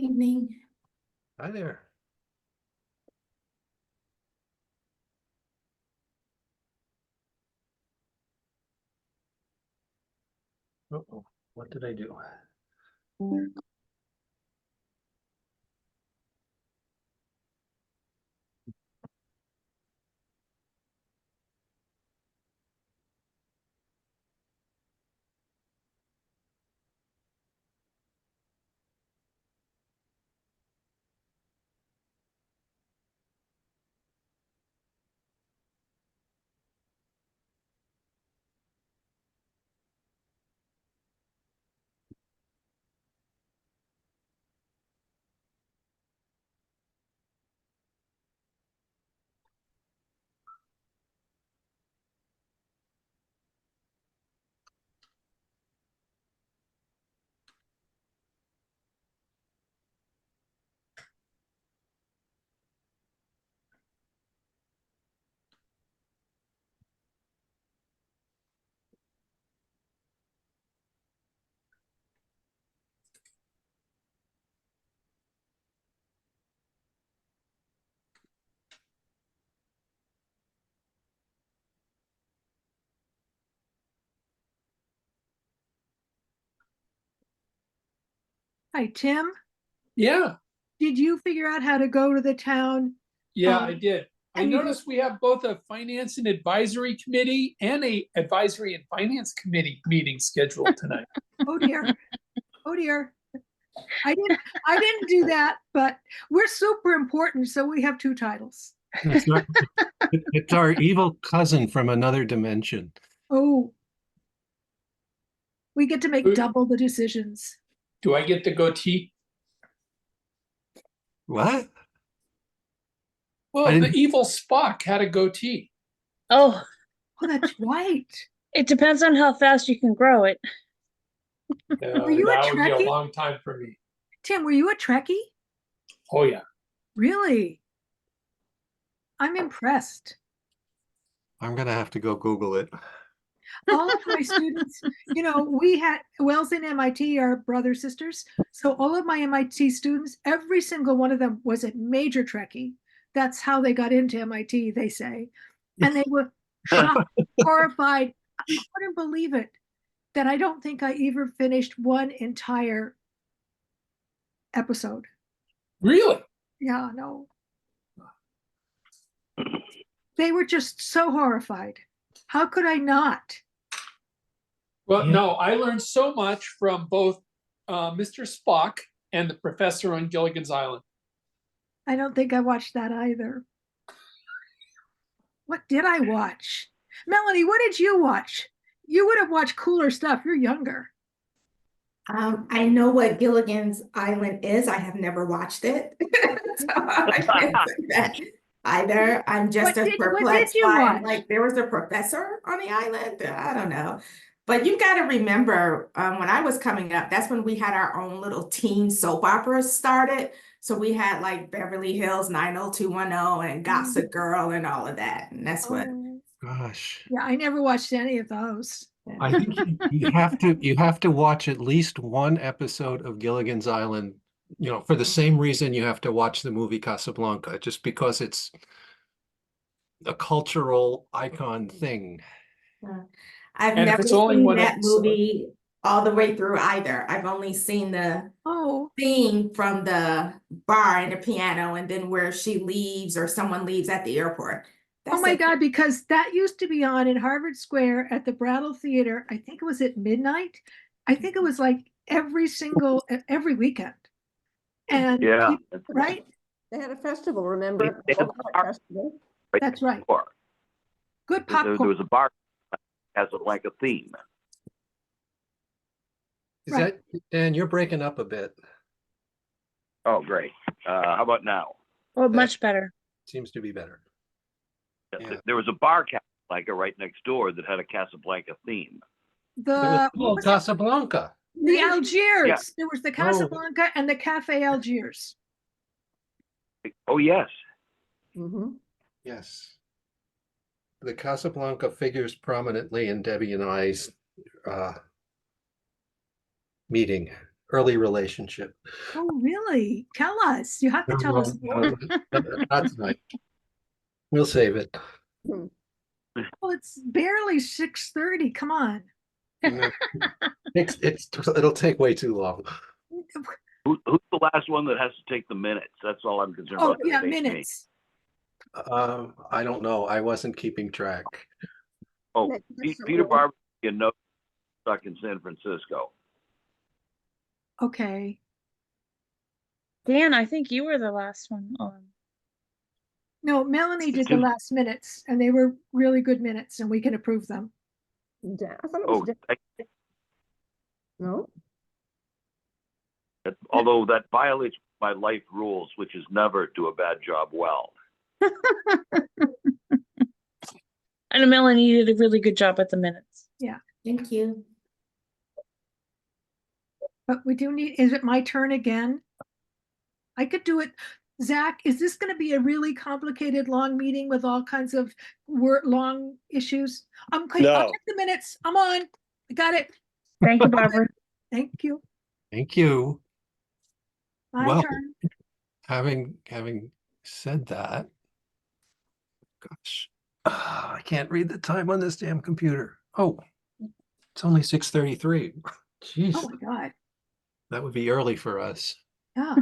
Evening. Hi there. Uh-oh, what did I do? Hi, Tim. Yeah, Did you figure out how to go to the town? I did. I and you noticed we have both a finance and advisory committee and a advisory and finance committee meeting scheduled tonight. Oh dear. Oh dear. I didn't do that, but we're super important, so we have two titles. It's our evil cousin from another dimension. Oh. We get to make Who- double the decisions. Do I get the goatee? What? Well, I the didn't- evil Spock had a goatee. Oh, Oh, that's right. it depends on how fast you can grow it. Were you a That would be a Trekkie? long time for me. Tim, were you a Trekkie? Oh yeah. Really? I'm impressed. I'm gonna have to go Google it. All of my students, Wells and MIT are brother sisters. So all of my MIT students, every single one of them was a major Trekkie. That's how they got into MIT, they say. And they were shocked, horrified. I couldn't believe it that I don't think I ever finished one entire episode. Really? Yeah, no. They were just so horrified. How could I not? Well, Yeah. no, I learned so much from both Mr. Spock and the professor on Gilligan's Island. I don't think I watched that either. What did I watch? Melanie, what did you watch? You would have watched cooler stuff. You're younger. I know what Gilligan's Island is. I have never watched it. So I can't say that either. I'm just as perplexed you by watch? like there was a professor on the island. I don't know. But you got to remember when I was coming up, that's when we had our own little teen soap operas started. So we had like Beverly Hills 90210 and Gossip Girl and all of that. And that's what. Gosh, Yeah, I never watched any of those. I think you have to watch at least one episode of Gilligan's Island, for the same reason you have to watch the movie Casablanca, just because it's a cultural icon thing. I've And if never it's only seen one that episode. movie all the way through either. I've only seen the theme from the bar and the piano, and then where she leaves or someone leaves at the airport. Oh my God, because that used to be on in Harvard Square at the Brattle Theater. I think it was at midnight. I think it was like every weekend. And Yeah. right? They had a festival, remember? They had a bar Festival. That's right. before. Good There popcorn. was a bar that has like a theme. Is Right. Dan, you're breaking up a bit. Oh, great. How about now? Oh, much better. Seems to be better. Yeah. There was a bar Casablanca right next door that had a Casablanca theme. The what was it? Casablanca. The Algiers. Yeah. There was the Casablanca and the Cafe Algiers. Oh, yes. Mm-hmm. Yes. The Casablanca figures prominently in Debbie and I's meeting early relationship. Oh, really? Tell us. You have to tell us more. Not tonight. We'll save it. Hmm. Well, it's barely 6:30. Come on. It'll take way too long. Who's the last one that has to take the minutes? That's all I'm concerned Oh, about. That yeah, makes me. minutes. I don't know. I wasn't keeping track. Oh, That's so Peter weird. Barber, you know, stuck in San Francisco. Okay. Dan, I think you were the last one on. No, Melanie did the last minutes and they were really good minutes and we can approve them. I thought it was, Oh, no? although that violates my life rules, which is never do a bad job well. And Melanie did a really good job at the minutes. Thank you. But we do need, is it my turn again? I could do it. Zach, is this going to be a really complicated, long meeting with all kinds of long issues? I'll No. check the minutes. I'm on. I got it. Thank you, Barbara. Thank you. Thank you. My Well, turn. having said that, gosh, I can't read the time on this damn computer. Oh, it's only 6:33. Jeez, Oh my God. that would be early for us. Yeah.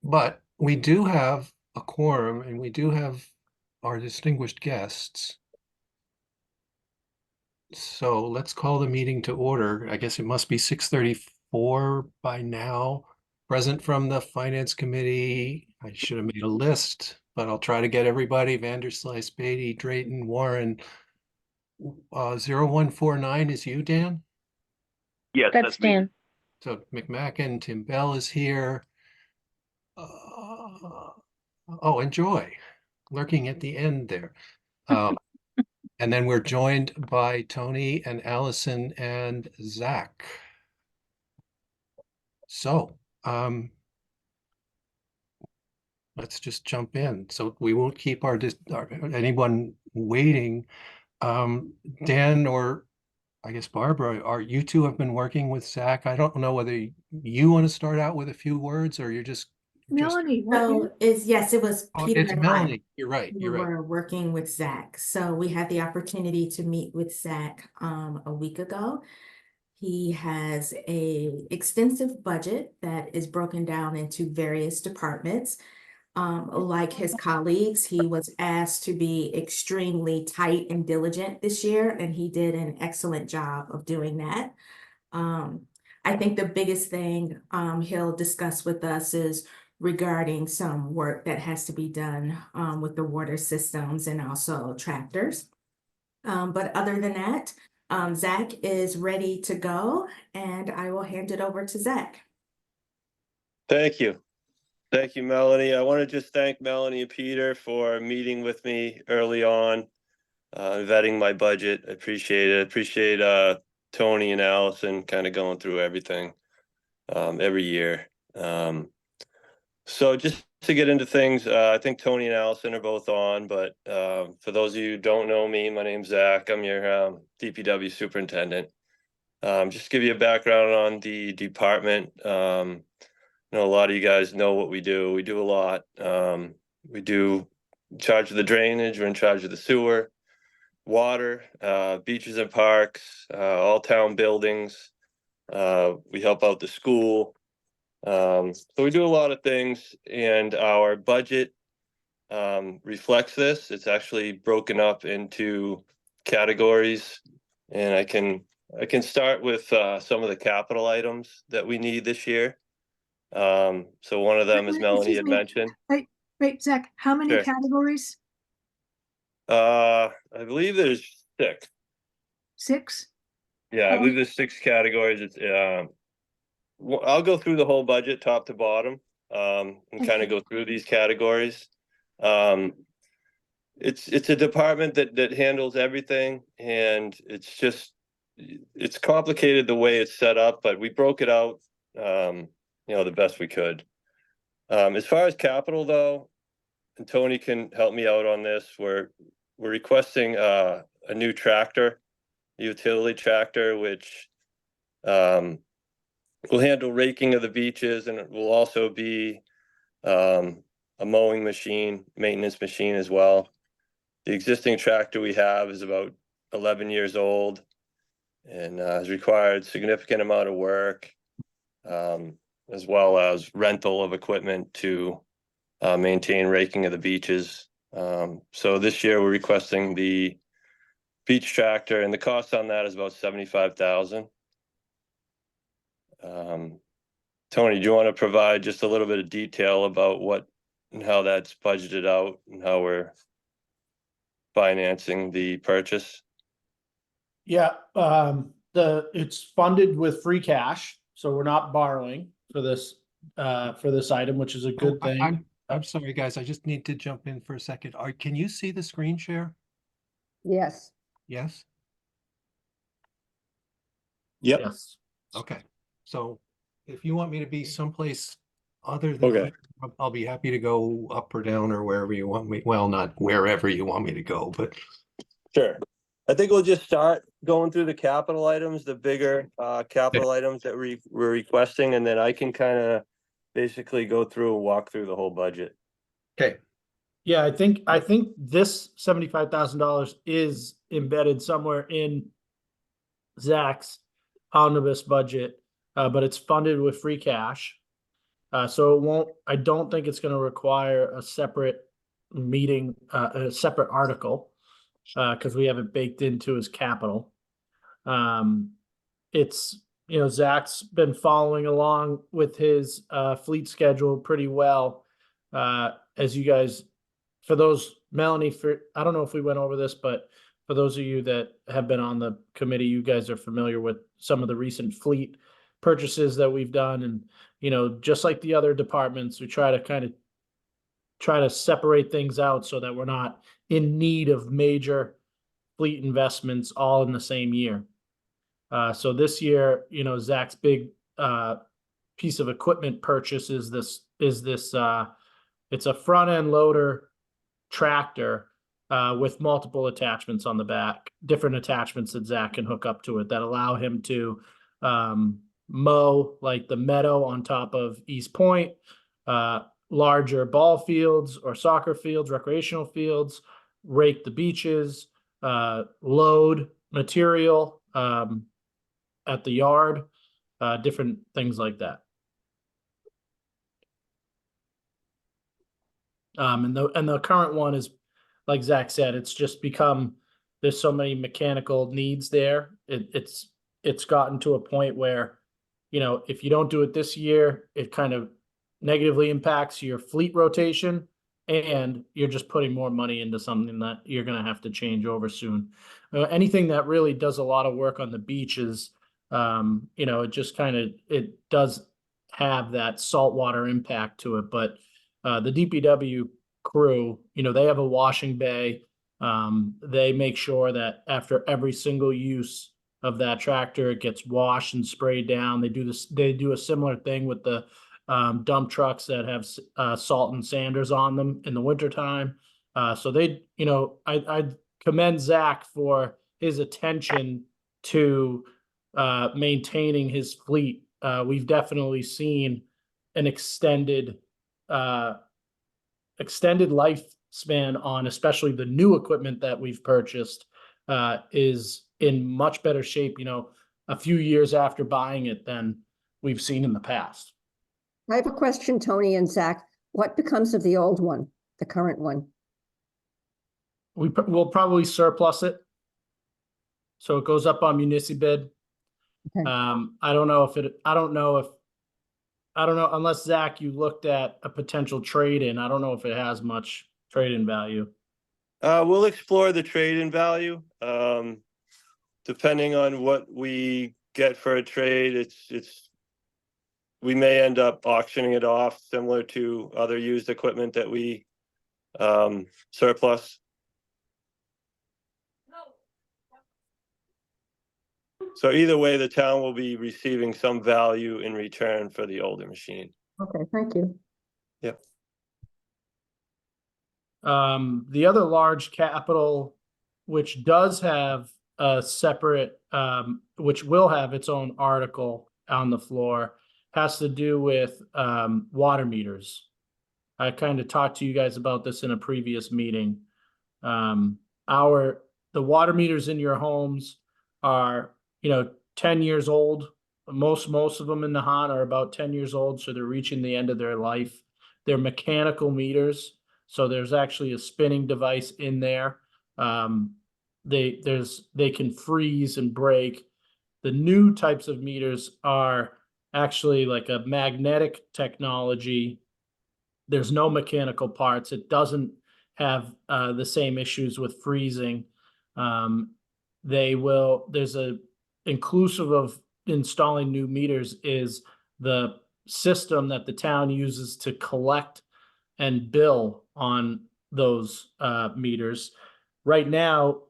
But we do have a quorum and we do have our distinguished guests. So let's call the meeting to order. I guess it must be 6:34 by now. Present from the Finance Committee. I should have made a list, but I'll try to get everybody. Vanderslice, Beatty, Drayton, Warren. 0149 is you, Dan? Yes, That's me. Dan. So McMacken, Tim Bell is here. Oh, and Joy, lurking at the end there. And then we're joined by Tony and Allison and Zach. So, let's just jump in. So we won't keep anyone waiting. Dan, or I guess Barbara, you two have been working with Zach. I don't know whether you want to start out with a few words or you're just Melanie, what you? So yes, it was Oh, Peter it's and I Melanie. You're right. who You're right. were working with Zach. So we had the opportunity to meet with Zach a week ago. He has a extensive budget that is broken down into various departments. Like his colleagues, he was asked to be extremely tight and diligent this year, and he did an excellent job of doing that. I think the biggest thing he'll discuss with us is regarding some work that has to be done with the water systems and also tractors. But other than that, Zach is ready to go, and I will hand it over to Zach. Thank you. Thank you, Melanie. I want to just thank Melanie and Peter for meeting with me early on, vetting my budget. I appreciate it. I appreciate Tony and Allison kind of going through everything every year. So just to get into things, I think Tony and Allison are both on, but for those of you who don't know me, my name's Zach. I'm your DPW superintendent. Just to give you a background on the department. I know a lot of you guys know what we do. We do a lot. We do in charge of the drainage. We're in charge of the sewer, water, beaches and parks, all town buildings. We help out the school. So we do a lot of things, and our budget reflects this. It's actually broken up into categories, and I can start with some of the capital items that we need this year. So one of them, as Melanie had mentioned. Wait, Zach, how many Sure. categories? I believe there's 6. 6? Yeah, I believe there's 6 categories. It's I'll go through the whole budget top to bottom, and kind of go through these categories. It's a department that handles everything, and it's complicated the way it's set up, but we broke it out, the best we could. As far as capital though, and Tony can help me out on this, we're requesting a new tractor, utility tractor, which We'll handle raking of the beaches, and it will also be a mowing machine, maintenance machine as well. The existing tractor we have is about 11 years old and has required significant amount of work, as well as rental of equipment to maintain raking of the beaches. So this year we're requesting the beach tractor, and the cost on that is about 75,000. Tony, do you want to provide just a little bit of detail about what and how that's budgeted out and how we're financing the purchase? Yeah, it's funded with free cash, so we're not borrowing for this item, which is a good Oh, thing. I'm sorry, guys. I just need to jump in for a second. Can you see the screen share? Yes. Yes? Yep. Yes. Okay. So if you want me to be someplace other than Okay. here, I'll be happy to go up or down or wherever you want me. Well, not wherever you want me to go, but Sure. I think we'll just start going through the capital items, the bigger capital items that we're requesting, and then I can kind of basically go through and walk through the whole budget. okay. Yeah, I think this $75,000 is embedded somewhere in Zach's omnibus budget, but it's funded with free cash. So it won't, I don't think it's gonna require a separate meeting, a separate article, because we have it baked into his capital. It's, Zach's been following along with his fleet schedule pretty well. As you guys, for those, Melanie, I don't know if we went over this, but for those of you that have been on the committee, you guys are familiar with some of the recent fleet purchases that we've done. And, just like the other departments, we try to separate things out so that we're not in need of major fleet investments all in the same year. So this year, Zach's big piece of equipment purchase is this it's a front end loader tractor with multiple attachments on the back, different attachments that Zach can hook up to it that allow him to mow like the meadow on top of East Point, larger ball fields or soccer fields, recreational fields, rake the beaches, load material at the yard, different things like that. And the current one is, like Zach said, it's just become, there's so many mechanical needs there. It's gotten to a point where, if you don't do it this year, it kind of negatively impacts your fleet rotation, and you're just putting more money into something that you're going to have to change over soon. Anything that really does a lot of work on the beaches, it just it does have that saltwater impact to it. But the DPW crew, they have a washing bay. They make sure that after every single use of that tractor, it gets washed and sprayed down. They do a similar thing with the dump trucks that have salt and sanders on them in the wintertime. So I commend Zach for his attention to maintaining his fleet. We've definitely seen an extended lifespan on especially the new equipment that we've purchased is in much better shape, a few years after buying it than we've seen in the past. I have a question, Tony and Zach. What becomes of the old one, the current one? We'll probably surplus it. So it goes up on municipal. Okay. I don't know unless Zach, you looked at a potential trade-in. I don't know if it has much trade-in value. We'll explore the trade-in value. Depending on what we get for a trade, we may end up auctioning it off similar to other used equipment that we surplus. So either way, the town will be receiving some value in return for the older machine. Okay, thank you. Yep. The other large capital, which does have a separate, which will have its own article, on the floor has to do with water meters. I kind of talked to you guys about this in a previous meeting. The water meters in your homes are, 10 years old. Most of them in Nahant are about 10 years old, so they're reaching the end of their life. They're mechanical meters, so there's actually a spinning device in there. They can freeze and break. The new types of meters are actually like a magnetic technology. There's no mechanical parts. It doesn't have the same issues with freezing. There's a inclusive of installing new meters is the system that the town uses to collect and bill on those meters. Right now,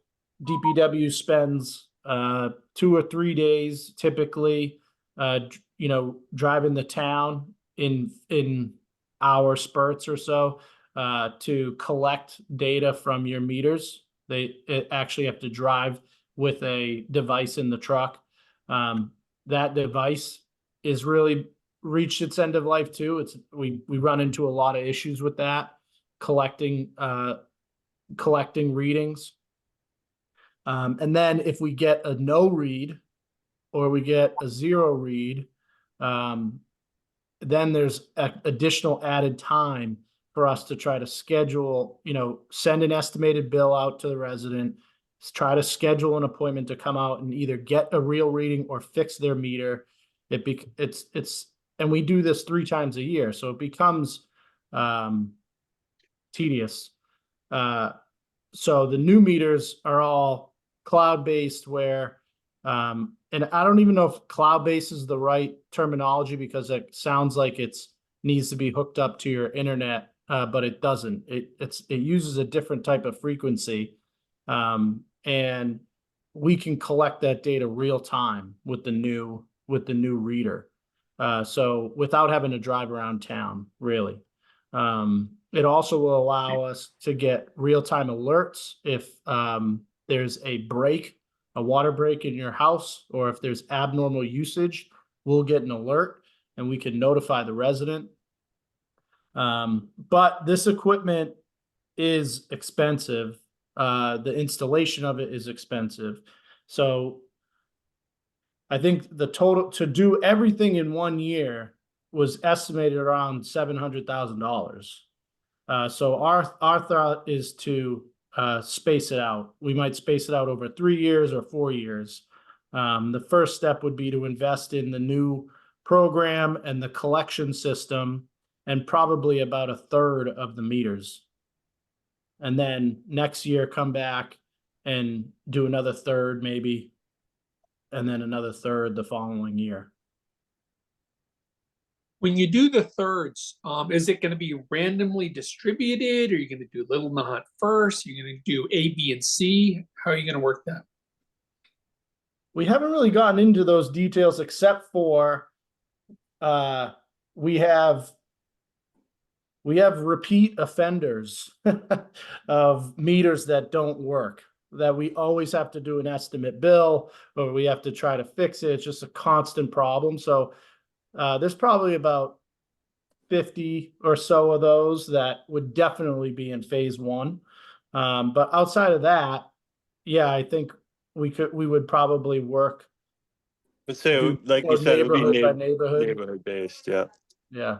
DPW spends 2 or 3 days typically, driving the town in hour spurts or so to collect data from your meters. They actually have to drive with a device in the truck. That device is really reached its end of life too. We run into a lot of issues with that, collecting readings. And then if we get a no read or we get a 0 read, then there's additional added time for us to try to schedule, send an estimated bill out to the resident, try to schedule an appointment to come out and either get a real reading or fix their meter. And we do this 3 times a year, so it becomes tedious. So the new meters are all cloud-based where, and I don't even know if cloud-based is the right terminology because it sounds like it needs to be hooked up to your internet, but it doesn't. It uses a different type of frequency, and we can collect that data real time with the new reader. So without having to drive around town, really. It also will allow us to get real-time alerts if there's a water break in your house, or if there's abnormal usage, we'll get an alert and we can notify the resident. But this equipment is expensive. The installation of it is expensive. So I think the total to do everything in 1 year was estimated around $700,000. So our thought is to space it out. We might space it out over 3 years or 4 years. The first step would be to invest in the new program and the collection system, and probably about 1/3 of the meters. And then next year, come back and do another 1/3 maybe, and then another 1/3 the following year. When you do the thirds, is it going to be randomly distributed? Are you going to do Little Nahant first? Are you going to do A, B, and C? How are you going to work that? We haven't really gotten into those details except for we have repeat offenders of meters that don't work, that we always have to do an estimate bill, or we have to try to fix it. It's just a constant problem. So there's probably about 50 or so of those that would definitely be in phase 1. But outside of that, yeah, I think we would probably work. Let's say, like you said, it would be by neighborhood. neighborhood based, yeah. Yeah.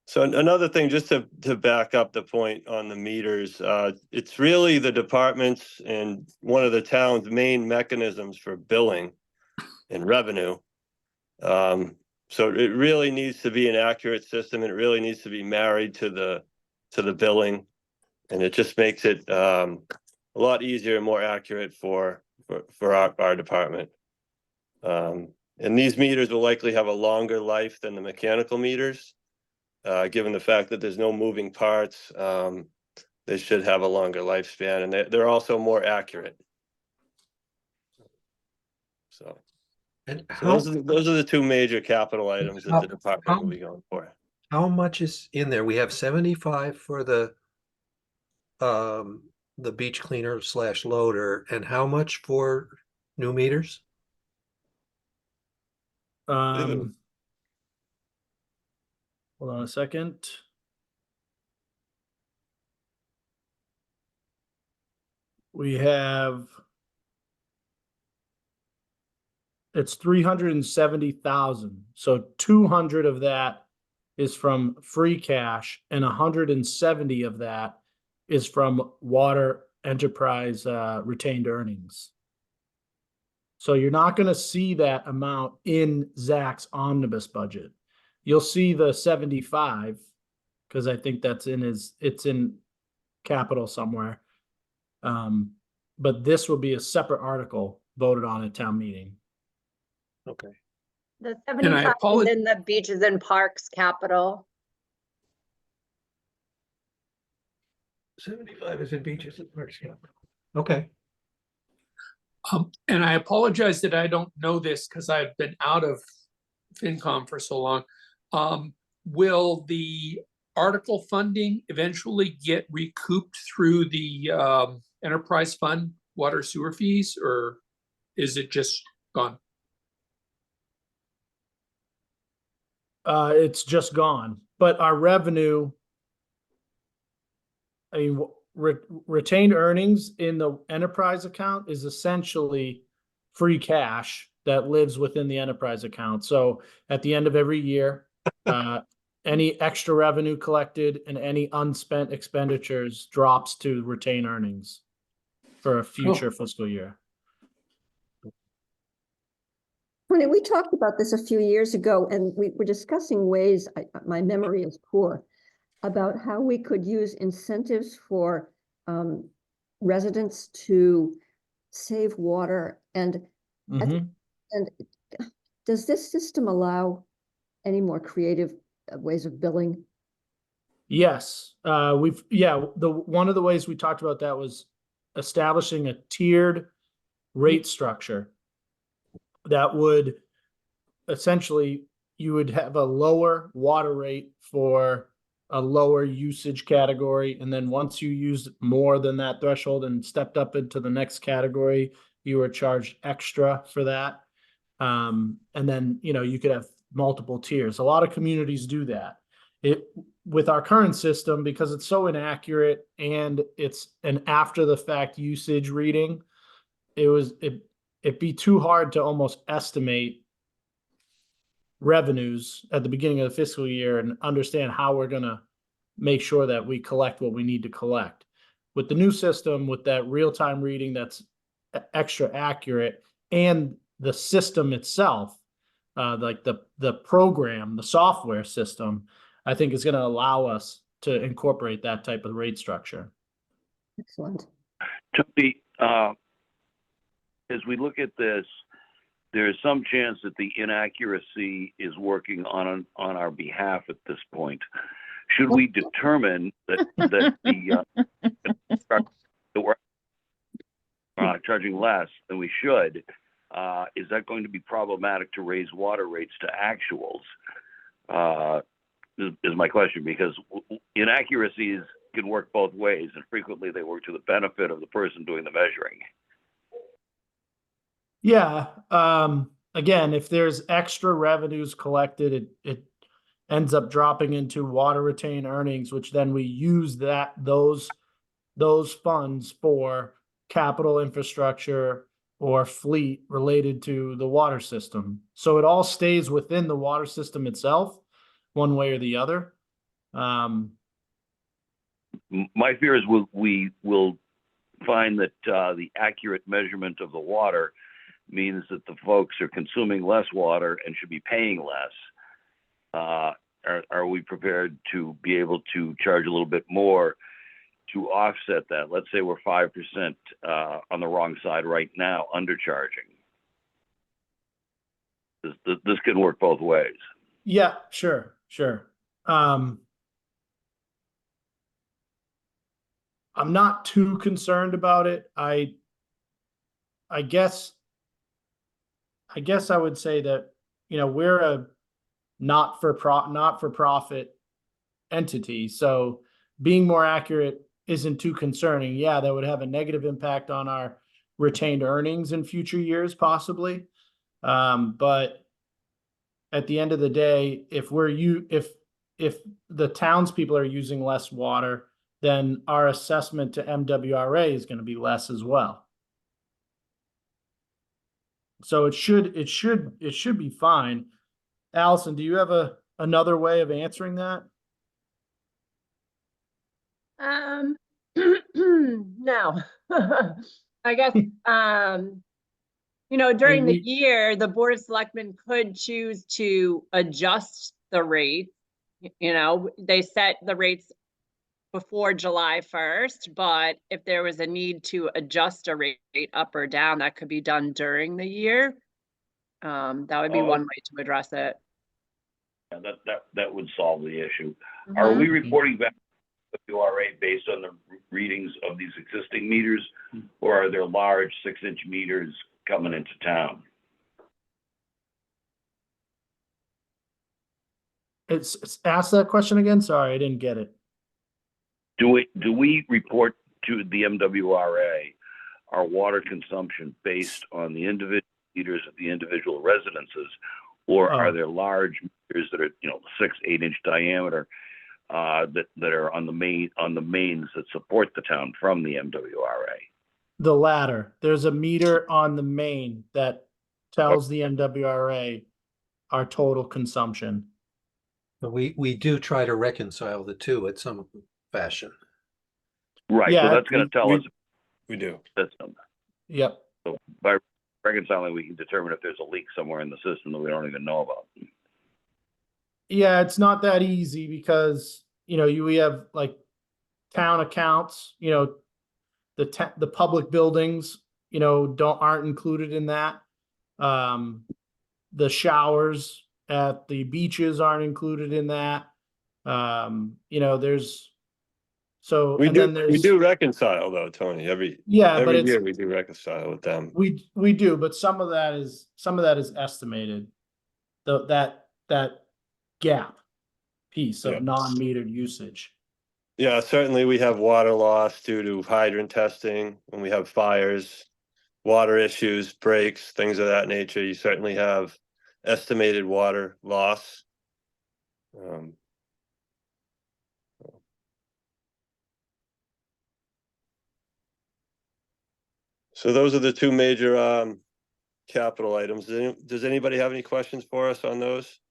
So another thing, just to back up the point on the meters, it's really the departments and one of the town's main mechanisms for billing and revenue. So it really needs to be an accurate system. It really needs to be married to the billing, and it just makes it a lot easier and more accurate for our department. And these meters will likely have a longer life than the mechanical meters. Given the fact that there's no moving parts, they should have a longer lifespan, and they're also more accurate. So, those are the 2 major capital items that the department will be going for. How much is in there? We have 75 for the beach cleaner / loader, and how much for new meters? Hold on a second. We have, it's 370,000. So 200 of that is from free cash and 170 of that is from water enterprise retained earnings. So you're not going to see that amount in Zach's omnibus budget. You'll see the 75 because I think that's in it's in capital somewhere. But this will be a separate article voted on at town meeting. Okay. The And I 75 is apologize. in the beaches and parks capital. 75 is in beaches and parks. Yeah. Okay. And I apologize that I don't know this because I've been out of FinCom for so long. Will the article funding eventually get recouped through the enterprise fund water sewer fees, or is it just gone? It's just gone, but our revenue, I mean, retained earnings in the enterprise account is essentially free cash that lives within the enterprise account. So at the end of every year, any extra revenue collected and any unspent expenditures drops to retain earnings for a future fiscal year. Tony, we talked about this a few years ago, and we were discussing ways, my memory is poor, about how we could use incentives for residents to save water. And does this system allow any more creative ways of billing? Yes, one of the ways we talked about that was establishing a tiered rate structure that would essentially, you would have a lower water rate for a lower usage category. And then once you used more than that threshold and stepped up into the next category, you were charged extra for that. And then, you could have multiple tiers. A lot of communities do that. With our current system, because it's so inaccurate and it's an after the fact usage reading, it'd be too hard to almost estimate revenues at the beginning of the fiscal year and understand how we're going to make sure that we collect what we need to collect. With the new system, with that real-time reading that's extra accurate, and the system itself, like the program, the software system, I think is going to allow us to incorporate that type of rate structure. Excellent. Tony, as we look at this, there is some chance that the inaccuracy is working on our behalf at this point. Should we determine that we're charging less than we should, is that going to be problematic to raise water rates to actuals? Is my question, because inaccuracies can work both ways, and frequently they work to the benefit of the person doing the measuring. Yeah. Again, if there's extra revenues collected, it ends up dropping into water retained earnings, which then we use those funds for capital infrastructure or fleet related to the water system. So it all stays within the water system itself, one way or the other. My fear is we will find that the accurate measurement of the water means that the folks are consuming less water and should be paying less. Are we prepared to be able to charge a little bit more to offset that? Let's say we're 5% on the wrong side right now, undercharging. This can work both ways. Yeah, sure. I'm not too concerned about it. I guess I would say that, we're a not-for-profit entity. So being more accurate isn't too concerning. Yeah, that would have a negative impact on our retained earnings in future years, possibly. But at the end of the day, if if the townspeople are using less water, then our assessment to MWRA is going to be less as well. So it should be fine. Allison, do you have another way of answering that? No. I guess, during the year, the Board of Selectmen could choose to adjust the rate. They set the rates before July 1st, but if there was a need to adjust a rate up or down, that could be done during the year. That would be one way to address it. Yeah, that would solve the issue. Are we reporting back to WRA based on the readings of these existing meters, or are there large 6-inch meters coming into town? It's ask that question again. Sorry, I didn't get it. Do we report to the MWRA our water consumption based on the individual meters of the individual residences, or are there large meters that are 6-8-inch diameter that are on the mains that support the town from the MWRA? The latter. There's a meter on the main that tells the MWRA our total consumption. But we do try to reconcile the two at some fashion. Right. Yeah, so that's going to tell us. We do. That's number. Yep. So by reconciling, we can determine if there's a leak somewhere in the system that we don't even know about. Yeah, it's not that easy because we have like town accounts. The public buildings aren't included in that. The showers at the beaches aren't included in that. There's we do reconcile though, Tony. Every year we do reconcile with them. We do, but some of that is estimated. That gap piece of non-metered usage. Yeah, certainly we have water loss due to hydrant testing when we have fires, water issues, breaks, things of that nature. You certainly have estimated water loss. So those are the two major capital items. Does anybody have any questions for us on those?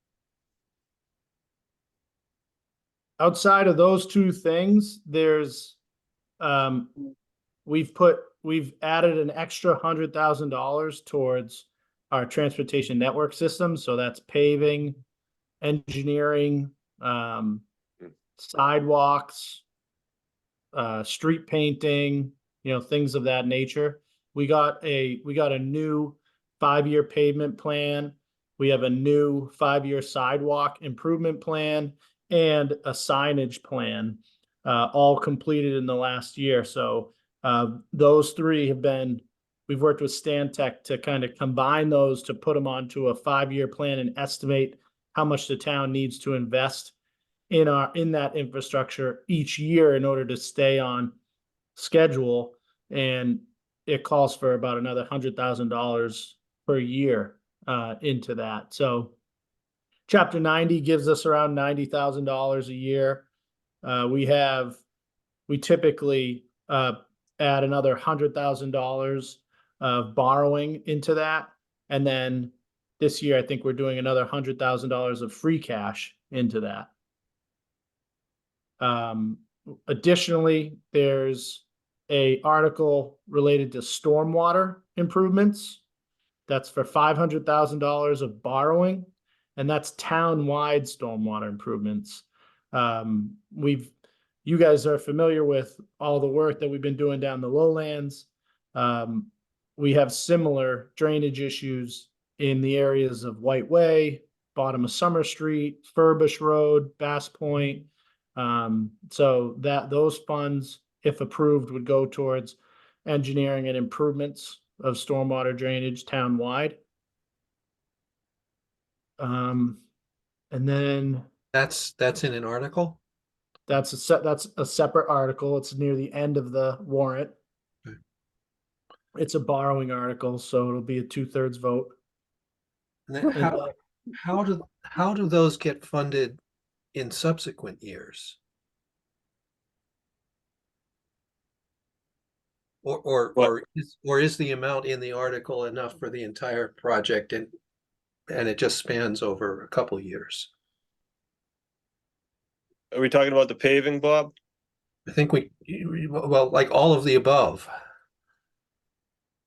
Outside of those two things, there's we've added an extra $100,000 towards our transportation network system. So that's paving, engineering, sidewalks, street painting, things of that nature. We got a new 5-year pavement plan. We have a new 5-year sidewalk improvement plan and a signage plan, all completed in the last year. So those three we've worked with Stantec to kind of combine those to put them onto a 5-year plan and estimate how much the town needs to invest in that infrastructure each year in order to stay on schedule. And it calls for about another $100,000 per year into that. So Chapter 90 gives us around $90,000 a year. We typically add another $100,000 of borrowing into that. And then this year, I think we're doing another $100,000 of free cash into that. Additionally, there's an article related to stormwater improvements. That's for $500,000 of borrowing, and that's town-wide stormwater improvements. You guys are familiar with all the work that we've been doing down the lowlands. We have similar drainage issues in the areas of White Way, bottom of Summer Street, Furbush Road, Bass Point. So those funds, if approved, would go towards engineering and improvements of stormwater drainage town-wide. And then That's in an article? that's a separate article. It's near the end of the warrant. Okay. It's a borrowing article, so it'll be a 2/3 vote. And then how do those get funded in subsequent years? Or is the amount in the article enough for the entire project and it just spans over a couple years? Are we talking about the paving, Bob? I think well, like all of the above.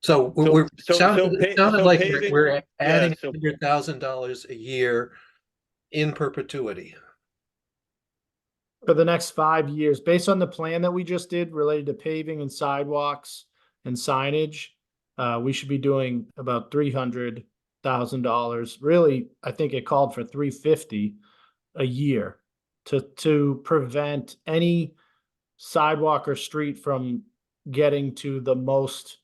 So So- we're so- sounded, so it pa- sounded so like paving- we're adding so- $100,000 a year in perpetuity. For the next 5 years, based on the plan that we just did related to paving and sidewalks and signage, we should be doing about $300,000. Really, I think it called for 350 a year to prevent any sidewalk or street from getting to the most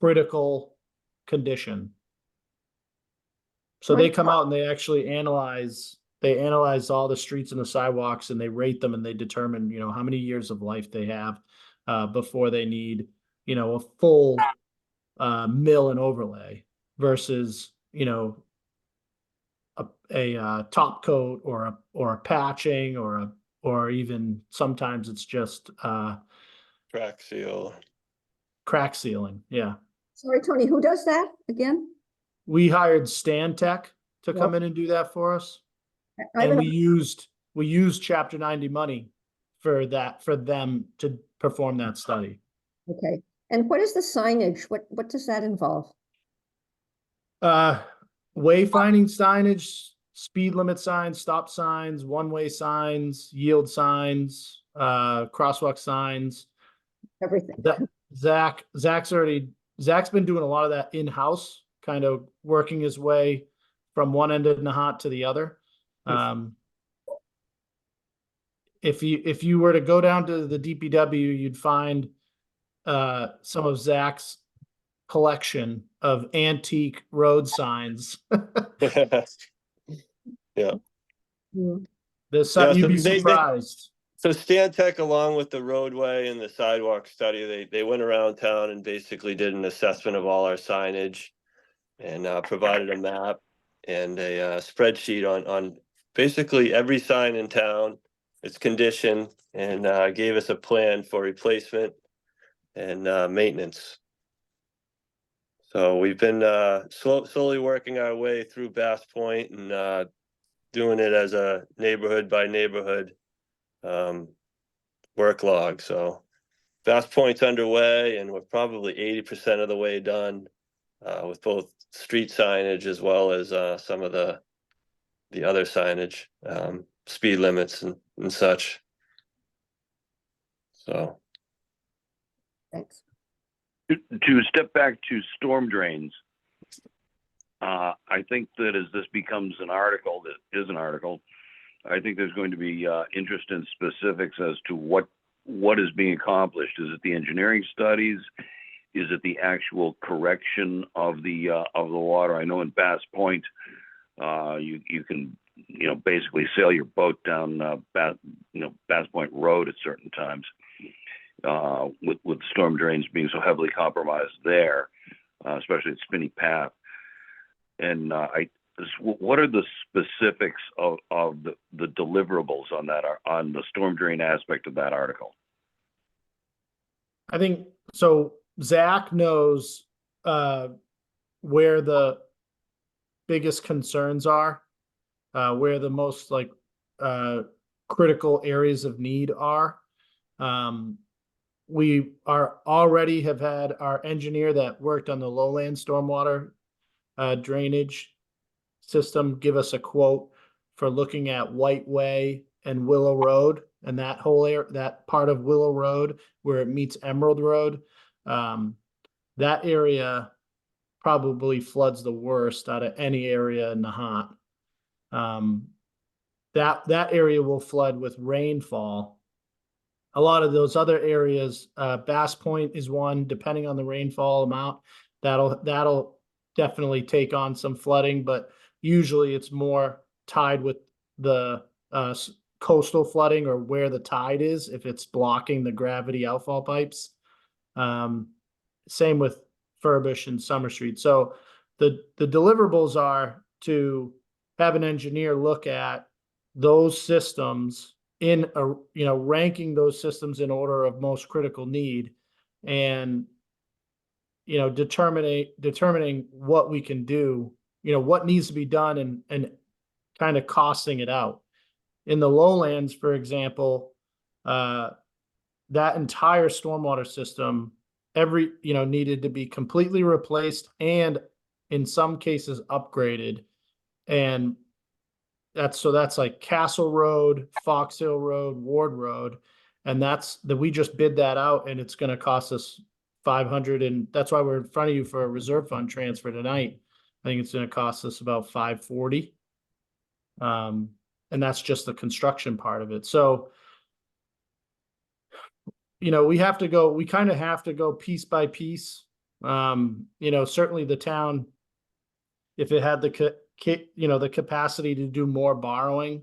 critical condition. So they Right. come out and they actually analyze all the streets and the sidewalks and they rate them and they determine, how many years of life they have before they need, a full mill and overlay versus, a top coat or a patching or even sometimes it's just Crack seal. crack sealing. Yeah. Sorry, Tony, who does that again? We hired Stan Tech to come Well- in and do that for us. I And haven't- we used Chapter 90 money for them to perform that study. Okay, and what is the signage? What does that involve? Wayfinding signage, speed limit signs, stop signs, one-way signs, yield signs, crosswalk signs. Everything. Zach's been doing a lot of that in-house, kind of working his way from one end of Nahant to the other. If you were to go down to the DPW, you'd find some of Zach's collection of antique road signs. Yeah. Hmm. There's Yeah, some, you'd so be they- surprised. So Stantec, along with the roadway and the sidewalk study, they went around town and basically did an assessment of all our signage and provided a map and a spreadsheet on basically every sign in town, its condition, and gave us a plan for replacement and maintenance. So we've been slowly working our way through Bass Point and doing it as a neighborhood by neighborhood work log. So Bass Point's underway and we're probably 80% of the way done with both street signage as well as some of the other signage, speed limits and such. So Thanks. To step back to storm drains, I think that as this becomes an article, that is an article, I think there's going to be interest in specifics as to what is being accomplished. Is it the engineering studies? Is it the actual correction of the water? I know in Bass Point, you can basically sail your boat down Bass Point Road at certain times with storm drains being so heavily compromised there, especially at Spinney Path. And what are the specifics of the deliverables on that on the storm drain aspect of that article? I think so. Zach knows where the biggest concerns are, where the most critical areas of need are. We already have had our engineer that worked on the lowland stormwater drainage system give us a quote for looking at White Way and Willow Road and that whole area, that part of Willow Road where it meets Emerald Road. That area probably floods the worst out of any area in Nahant. That area will flood with rainfall. A lot of those other areas, Bass Point is one, depending on the rainfall amount, that'll definitely take on some flooding, but usually it's more tied with the coastal flooding or where the tide is, if it's blocking the gravity outfall pipes. Same with Furbish and Summer Street. So the deliverables are to have an engineer look at those systems in a, you know, ranking those systems in order of most critical need, and, you know, determining what we can do, you know, what needs to be done, and kind of costing it out. In the lowlands, for example, that entire stormwater system, needed to be completely replaced and in some cases upgraded. And that's like Castle Road, Fox Hill Road, Ward Road. And we just bid that out, and it's going to cost us 500. And that's why we're in front of you for a reserve fund transfer tonight. I think it's going to cost us about 540. And that's just the construction part of it. So, you know, we kind of have to go piece by piece. You know, certainly the town, if it had the capacity to do more borrowing,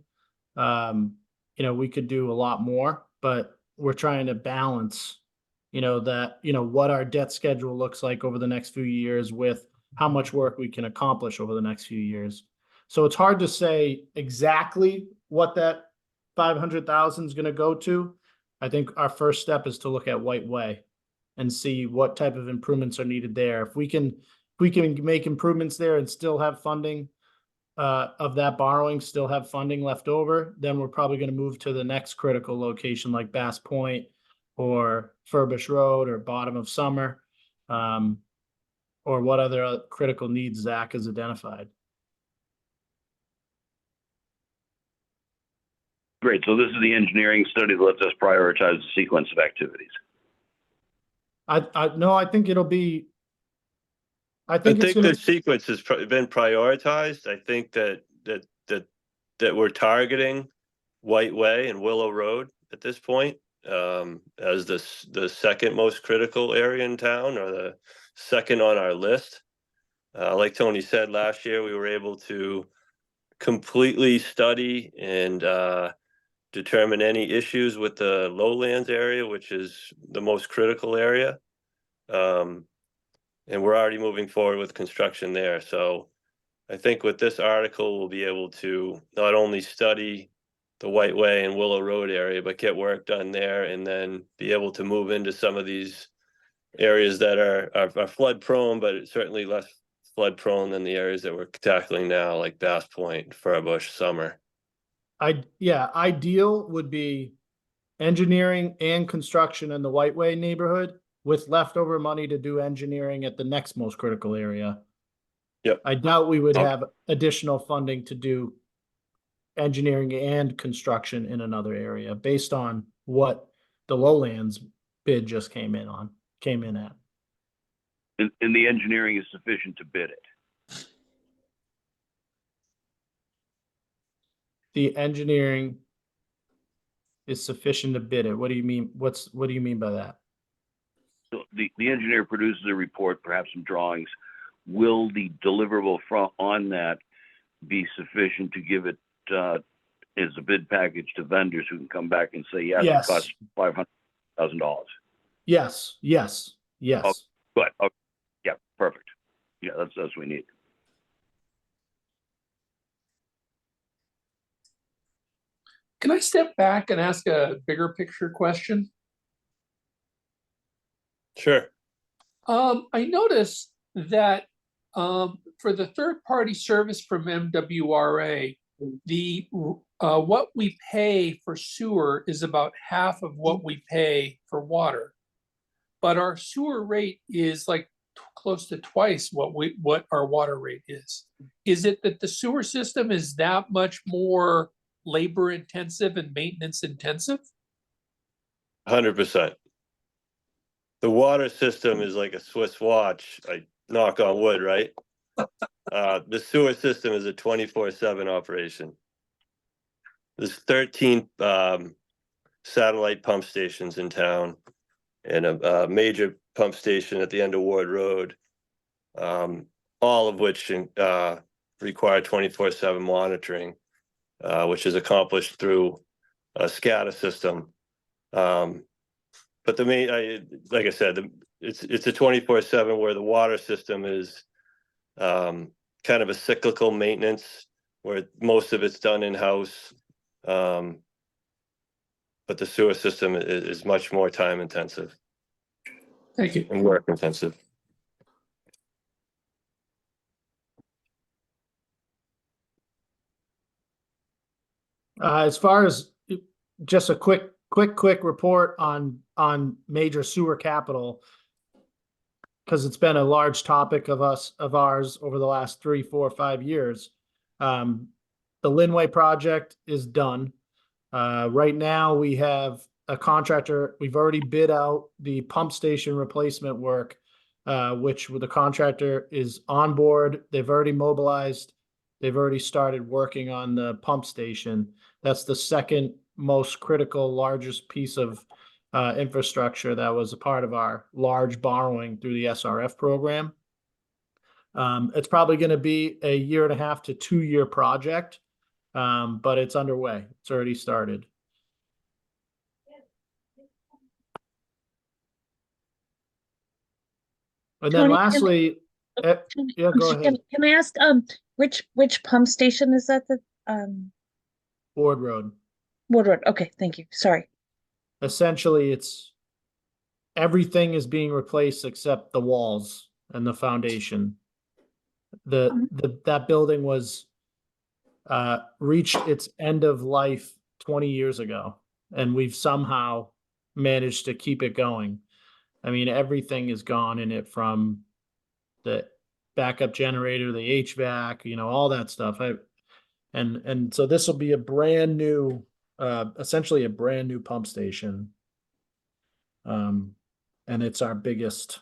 you know, we could do a lot more, but we're trying to balance, you know, what our debt schedule looks like over the next few years with how much work we can accomplish over the next few years. So it's hard to say exactly what that 500,000 is going to go to. I think our first step is to look at White Way and see what type of improvements are needed there. If we can make improvements there and still have funding of that borrowing, still have funding left over, then we're probably going to move to the next critical location like Bass Point or Furbish Road or Bottom of Summer, or what other critical needs Zach has identified. Great. So this is the engineering study that lets us prioritize the sequence of activities. No, I think it'll be. I think the sequence has been prioritized. I think that we're targeting White Way and Willow Road at this point as the second most critical area in town, or the second on our list. Like Tony said, last year we were able to completely study and determine any issues with the lowlands area, which is the most critical area. And we're already moving forward with construction there. So I think with this article, we'll be able to not only study the White Way and Willow Road area, but get work done there, and then be able to move into some of these areas that are flood prone, but certainly less flood prone than the areas that we're tackling now, like Bass Point, Furbush, Summer. Ideal would be engineering and construction in the White Way neighborhood, with leftover money to do engineering at the next most critical area. Yep. I doubt we would have additional funding to do engineering and construction in another area based on what the lowlands bid just came in at. And the engineering is sufficient to bid it. The engineering is sufficient to bid it. What do you mean? What do you mean by that? So the engineer produces a report, perhaps some drawings. Will the deliverable on that be sufficient to give it as a bid package to vendors who can come back and say, yes. It costs $500,000? Yes. Oh, good. Okay. Yeah, perfect. Yeah, that's what we need. Can I step back and ask a bigger picture question? Sure. I noticed that for the third-party service from MWRA, the what we pay for sewer is about half of what we pay for water, but our sewer rate is like close to twice what our water rate is. Is it that the sewer system is that much more labor intensive and maintenance intensive? 100%. The water system is like a Swiss watch. I knock on wood, right? The sewer system is a 24/7 operation. There's 13 satellite pump stations in town, and a major pump station at the end of Ward Road, all of which require 24/7 monitoring, which is accomplished through a SCADA system. But the main, like I said, it's a 24/7, where the water system is kind of a cyclical maintenance. where most of it's done in-house. But the sewer system is much more time intensive Thank you. and work intensive. As far as just a quick report on major sewer capital, because it's been a large topic of ours over the last 3, 4, 5 years. The Linway project is done. Right now we have a contractor. We've already bid out the pump station replacement work, which the contractor is on board. They've already mobilized. They've already started working on the pump station. That's the second most critical, largest piece of infrastructure that was a part of our large borrowing through the SRF program. It's probably going to be a 1.5 to 2 year project, but it's underway. It's already started. And then Tony, lastly, Tony, yeah, I'm go sorry, ahead. Can I ask, which pump station is that, Ford Road. Woodward? Okay, thank you. Sorry. Essentially, it's everything is being replaced except the walls and the foundation. That building was reached its end of life 20 years ago, and we've somehow managed to keep it going. I mean, everything is gone in it, from the backup generator, the HVAC, all that stuff. And so this will be a brand new, essentially a brand new pump station. And it's our biggest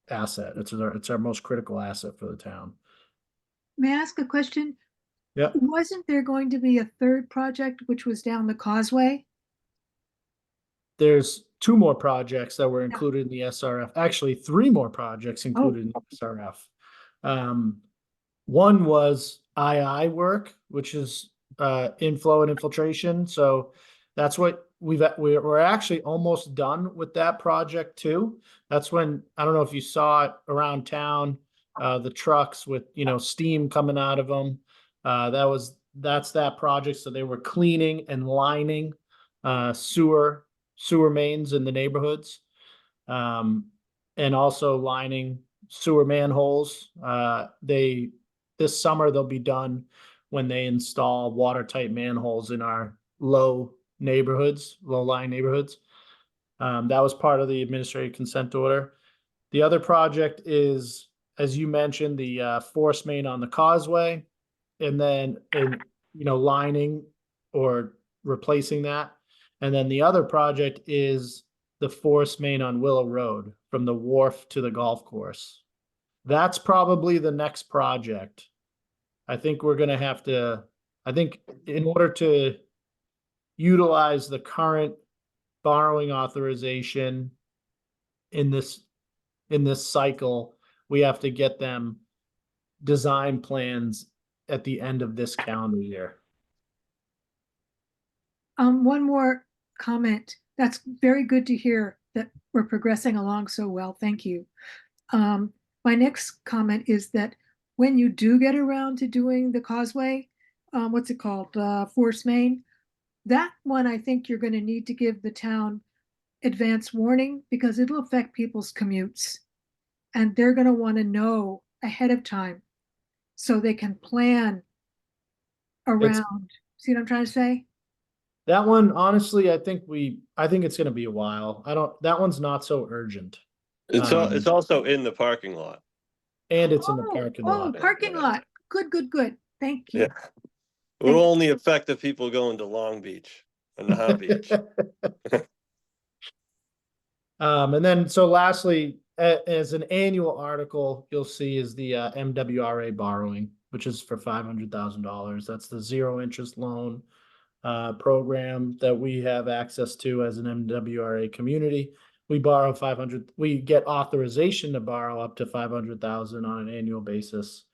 asset. It's our most critical asset for the town. May I ask a question? Yeah. Wasn't there going to be a third project which was down the causeway? There's 2 more projects that were included in the SRF. Actually, 3 more projects included in the SRF. One was II work, which is inflow and infiltration. So that's what we're actually almost done with that project too. That's when, I don't know if you saw it around town, the trucks with steam coming out of them. That's that project. So they were cleaning and lining sewer mains in the neighborhoods, and also lining sewer manholes. This summer they'll be done when they install watertight manholes in our low-lying neighborhoods. That was part of the administrative consent order. The other project is, as you mentioned, the force main on the causeway, and then lining or replacing that. And then the other project is the force main on Willow Road from the wharf to the golf course. That's probably the next project. I think we're going to have to, in order to utilize the current borrowing authorization in this cycle, we have to get them design plans at the end of this calendar year. One more comment. That's very good to hear that we're progressing along so well. Thank you. My next comment is that when you do get around to doing the causeway, what's it called? Force main. That one, I think you're going to need to give the town advance warning, because it'll affect people's commutes. And they're going to want to know ahead of time so they can plan around. See what I'm trying to say? That one, honestly, I think it's going to be a while. That one's not so urgent. It's also in the parking lot. And it's in the parking lot. Oh, parking lot. Good. Thank you. Yeah. It will only affect the people going to Long Beach and Nahant Beach. And then, so lastly, as an annual article, you'll see is the MWRA borrowing, which is for $500,000. That's the zero interest loan program that we have access to as an MWRA community. We borrow 500. We get authorization to borrow up to 500,000 on an annual basis,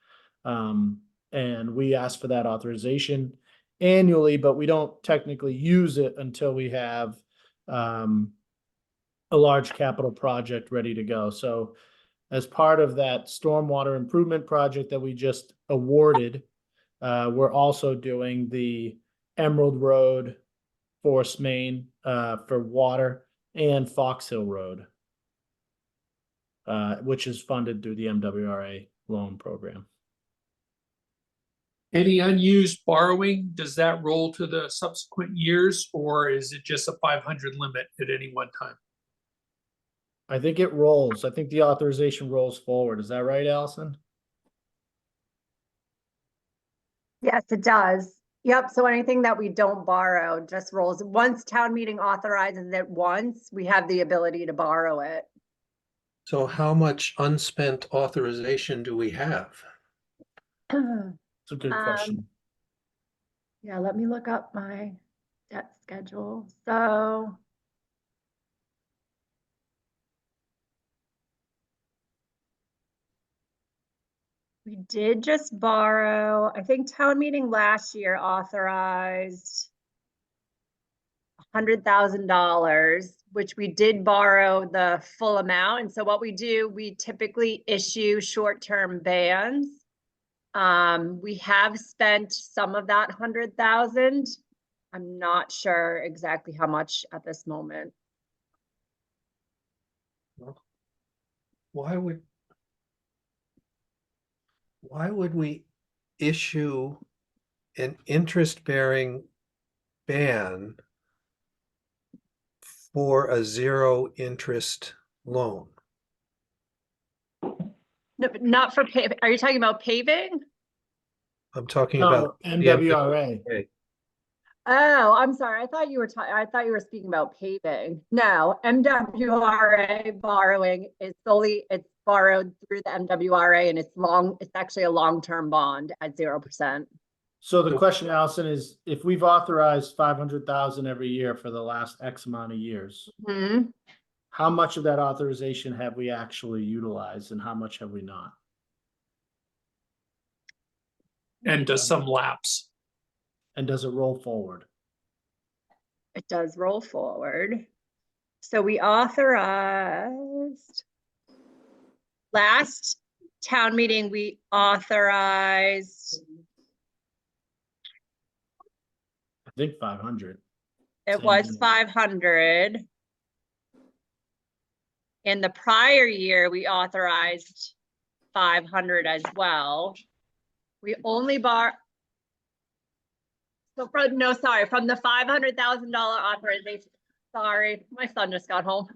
and we ask for that authorization annually, but we don't technically use it until we have a large capital project ready to go. So as part of that stormwater improvement project that we just awarded, we're also doing the Emerald Road Forest Main for water and Fox Hill Road, which is funded through the MWRA loan program. Any unused borrowing, does that roll to the subsequent years, or is it just a 500 limit at any one time? I think it rolls. I think the authorization rolls forward. Is that right, Allison? Yes, it does. Yep, so anything that we don't borrow just rolls. Once town meeting authorizes it once, we have the ability to borrow it. So how much unspent authorization do we have? It's a good question. Yeah, let me look up my debt schedule. So we did just borrow, I think town meeting last year authorized $100,000, which we did borrow the full amount. And so what we do, we typically issue short-term bans. We have spent some of that 100,000. I'm not sure exactly how much at this moment. Why would we issue an interest-bearing ban for a zero interest loan? No, but not for paving. Are you talking about paving? I'm talking No, about the MWRA. Oh, I'm sorry. I thought you were speaking about paving. No, MWRA borrowing is solely, it's borrowed through the MWRA and it's actually a long-term bond at 0%. So the question, Allison, is if we've authorized 500,000 every year for the last X amount of years, how much of that authorization have we actually utilized and how much have we not? And does some lapse? And does it roll forward? It does roll forward. So we authorized last town meeting, we authorized, I think 500. it Same was here. 500. In the prior year, we authorized 500 as well. We only so from the $500,000 authorization. Sorry, my son just got home.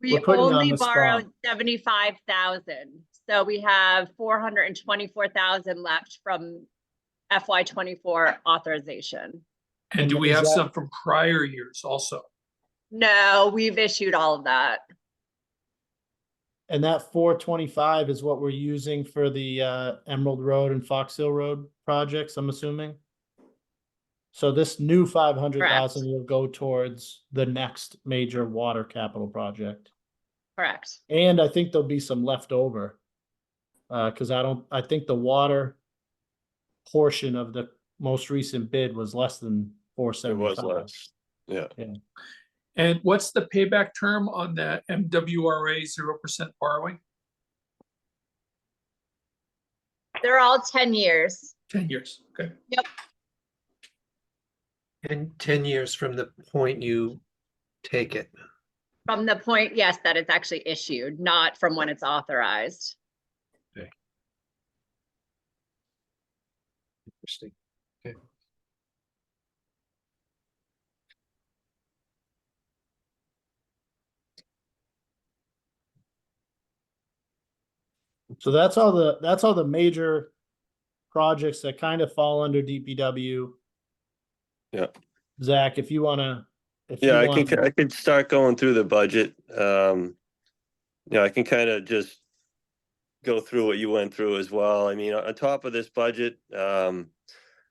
We We're putting you on only the spot. borrowed 75,000. So we have 424,000 left from FY24 authorization. And do we Is have that- some from prior years also? No, we've issued all of that. And that 425 is what we're using for the Emerald Road and Fox Hill Road projects, I'm assuming. So this new 500,000 will go towards the next major water capital project. Correct. And I think there'll be some left over. Because I think the water portion of the most recent bid was less than It was 475. less. Yeah. And what's the payback term on the MWRA 0% borrowing? They're all 10 years. 10 years, okay. And 10 years from the point you take it. From the point, yes, that it's actually issued, not from when it's authorized. Interesting. Okay. So that's all the major projects that kind of fall under DPW. Yeah. Zach, if you wanna, Yeah, I could start going through the budget. I can kind of just go through what you went through as well. I mean, on top of this budget,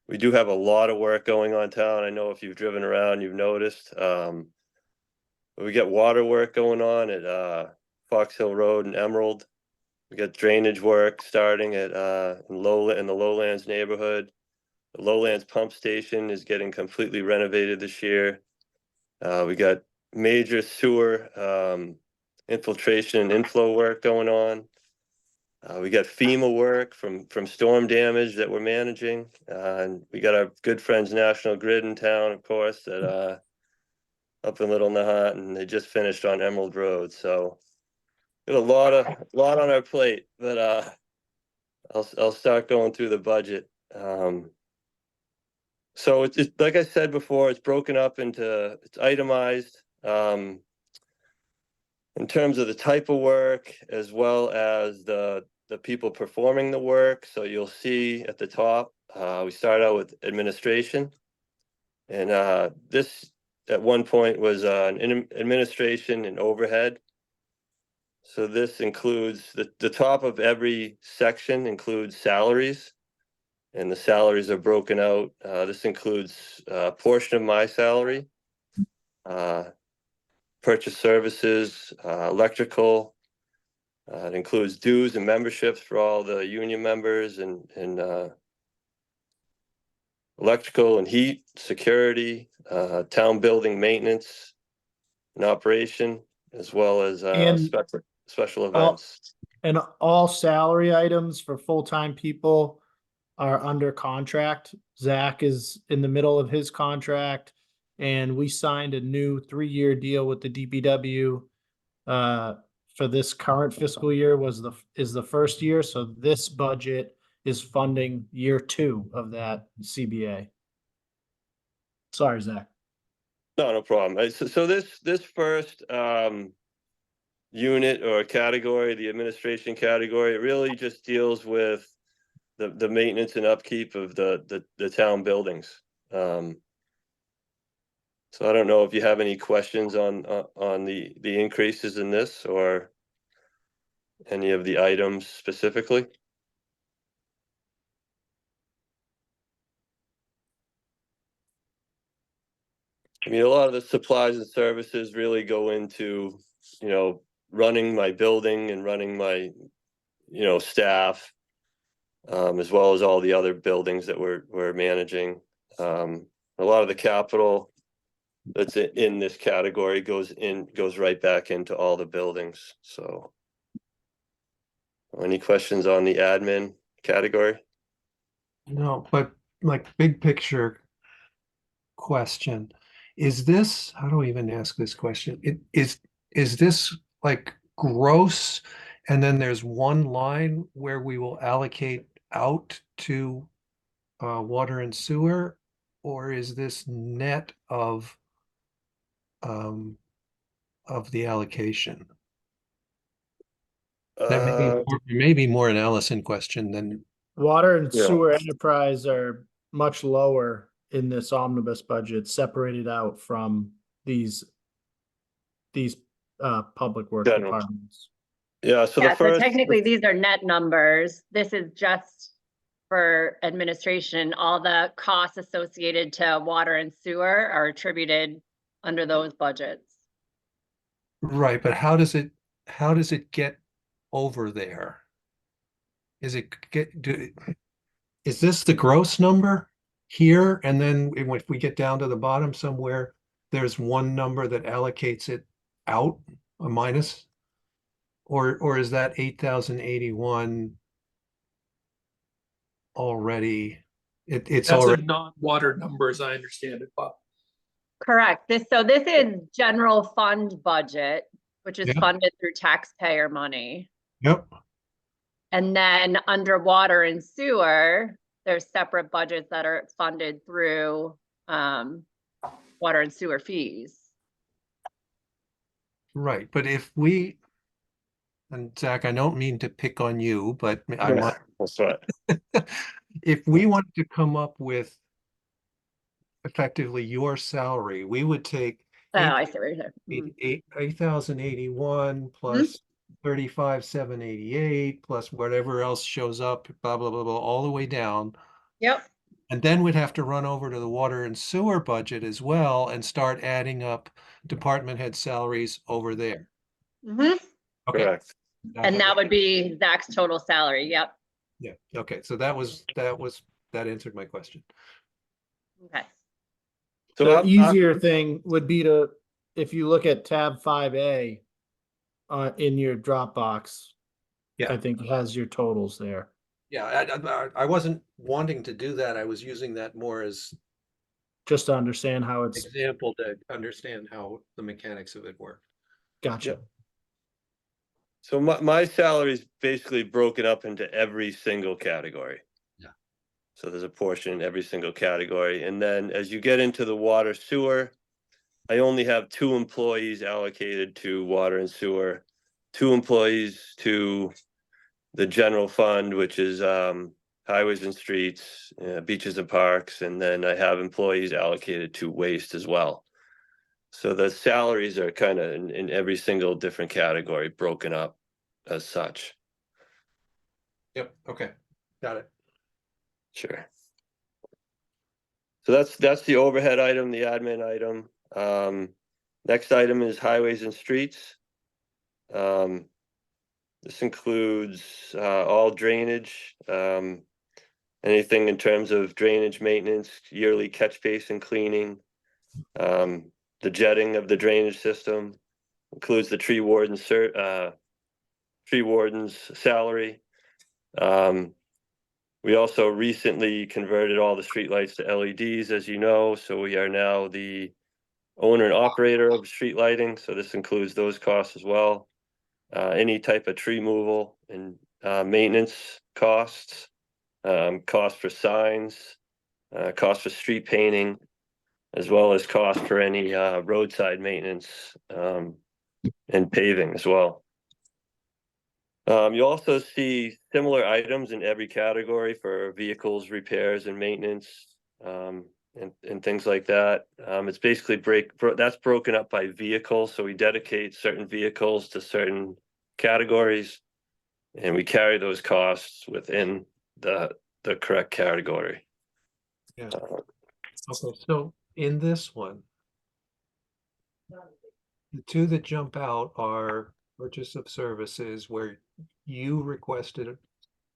we do have a lot of work going on town. I know if you've driven around, you've noticed. We got water work going on at Fox Hill Road and Emerald. We got drainage work starting at in the Lowlands neighborhood. The Lowlands pump station is getting completely renovated this year. We got major sewer infiltration and inflow work going on. We got FEMA work from storm damage that we're managing, and we got our good friends National Grid in town, of course, that up in Little Nahant, and they just finished on Emerald Road. So got a lot on our plate, but I'll start going through the budget. So it's like I said before, it's broken up into, it's itemized in terms of the type of work as well as the people performing the work. So you'll see at the top, we start out with administration, and this at one point was an administration and overhead. So this includes the top of every section includes salaries, and the salaries are broken out. This includes a portion of my salary, purchase services, electrical. It includes dues and memberships for all the union members, and electrical and heat, security, town building maintenance and operation, as well as And special all- events. And all salary items for full-time people are under contract. Zach is in the middle of his contract, and we signed a new 3-year deal with the DPW for this current fiscal year is the first year. So this budget is funding year 2 of that CBA. Sorry, Zach. No problem. So this first unit or category, the administration category, it really just deals with the maintenance and upkeep of the town buildings. So I don't know if you have any questions on the increases in this or any of the items specifically. I mean, a lot of the supplies and services really go into, running my building and running my, staff, as well as all the other buildings that we're managing. A lot of the capital that's in this category goes right back into all the buildings. So any questions on the admin category? No, but like big picture question, is this, how do I even ask this question? Is this like gross? And then there's one line where we will allocate out to water and sewer, or is this net of the allocation? That may be more an Allison question than. Water and Yeah. sewer enterprise are much lower in this omnibus budget, separated out from these public work General. departments. Yeah, so Yeah, the first. so technically these are net numbers. This is just for administration. All the costs associated to water and sewer are attributed under those budgets. Right, but how does it get over there? Is this the gross number here? And then if we get down to the bottom somewhere, there's one number that allocates it out, a minus? Or is that 8,081 already? It's That's already. a non-water number, as I understand it, Bob. Correct. This is general fund budget, which is Yeah. funded through taxpayer money. Yep. And then under water and sewer, there's separate budgets that are funded through water and sewer fees. Right, but and Zach, I don't mean to pick on you, but I Yeah, might. that's right. If we wanted to come up with effectively your salary, we would take Oh, I see what you're saying. 8,081 plus 35,788 plus whatever else shows up, blah, blah, blah, blah, all the way down. Yep. And then we'd have to run over to the water and sewer budget as well and start adding up department head salaries over there. Mhm. Okay. Correct. And that would be Zach's total salary. Yep. Yeah, okay, so that answered my question. Okay. So The I'm- easier thing would be to, if you look at tab 5A in your Dropbox, Yeah. I think has your totals there. Yeah, I wasn't wanting to do that. I was using that more as Just to understand how it's example to understand how the mechanics of it work. gotcha. Yep. So my salary is basically broken up into every single category. Yeah. So there's a portion in every single category. And then as you get into the water sewer, I only have 2 employees allocated to water and sewer, 2 employees to the general fund, which is highways and streets, beaches and parks, and then I have employees allocated to waste as well. So the salaries are kind of in every single different category broken up as such. Yep, okay, got it. Sure. So that's the overhead item, the admin item. Next item is highways and streets. This includes all drainage, anything in terms of drainage maintenance, yearly catch basin cleaning, the jetting of the drainage system, includes the tree warden's salary. We also recently converted all the streetlights to LEDs, as you know, so we are now the owner and operator of street lighting, so this includes those costs as well. Any type of tree removal and maintenance costs, cost for signs, cost for street painting, as well as cost for any roadside maintenance and paving as well. You also see similar items in every category for vehicles, repairs and maintenance, and things like that. It's basically that's broken up by vehicle. So we dedicate certain vehicles to certain categories and we carry those costs within the correct category. Yeah. Okay, so in this one, the 2 that jump out are purchase of services where you requested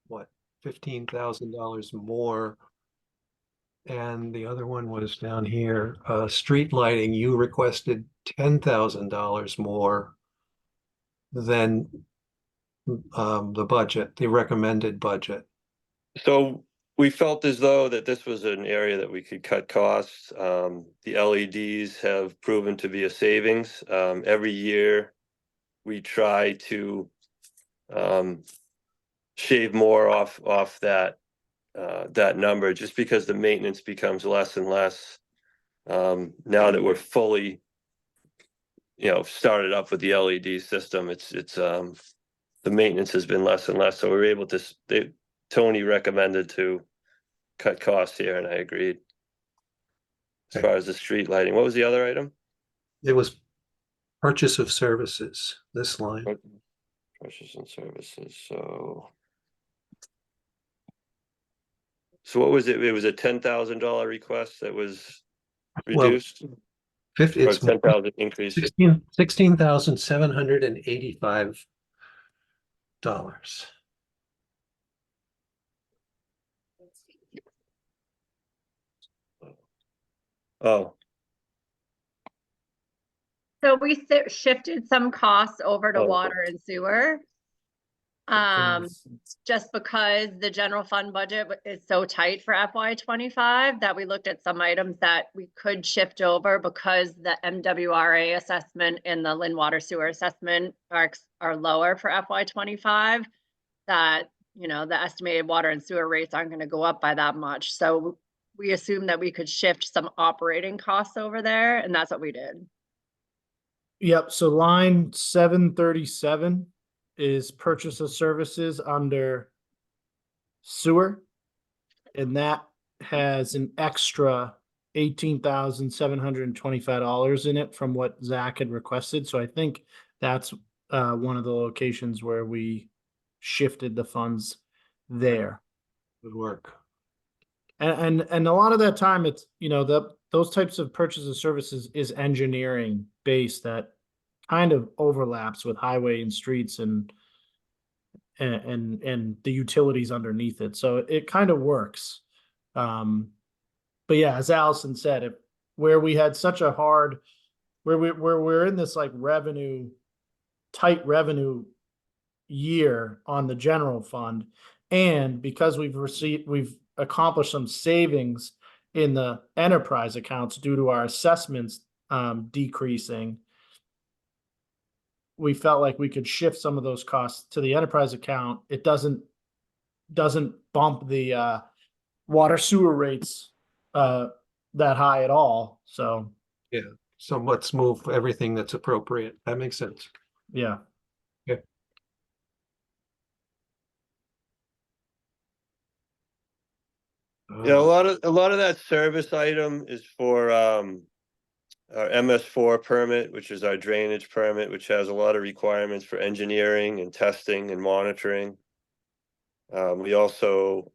what, $15,000 more. And the other one was down here, street lighting, you requested $10,000 more than the budget, the recommended budget. So we felt as though that this was an area that we could cut costs. The LEDs have proven to be a savings. Every year we try to shave more off that number just because the maintenance becomes less and less. Now that we're fully, started up with the LED system, it's the maintenance has been less and less. So we're able to, Tony recommended to cut costs here and I agreed. As Okay. far as the street lighting, what was the other item? It was purchase of services, this line. Purchase and services, so what was it? It was a $10,000 request that was Well, reduced? Or it's 10,000 increase? $16,785. Oh, So we shifted some costs over to Oh, okay. water and sewer. Just because the general fund budget is so tight for FY 25 that we looked at some items that we could shift over because the MWRA assessment and the Lynn Water Sewer assessment are lower for FY 25. That, the estimated water and sewer rates aren't going to go up by that much. So we assumed that we could shift some operating costs over there, and that's what we did. Yep, so line 737 is purchase of services under sewer. And that has an extra $18,725 in it from what Zach had requested. So I think that's one of the locations where we shifted the funds there. Good work. And a lot of that time it's, those types of purchase of services is engineering based that kind of overlaps with highway and streets and the utilities underneath it. So it kind of works. But yeah, as Allison said, where we had such a hard, where we're in this like tight revenue year on the general fund. And because we've accomplished some savings in the enterprise accounts due to our assessments decreasing, we felt like we could shift some of those costs to the enterprise account. It doesn't bump the water sewer rates that high at all. So So let's move everything that's appropriate. That makes sense. yeah. Yeah, a lot of that service item is for our MS4 permit, which is our drainage permit, which has a lot of requirements for engineering and testing and monitoring. We also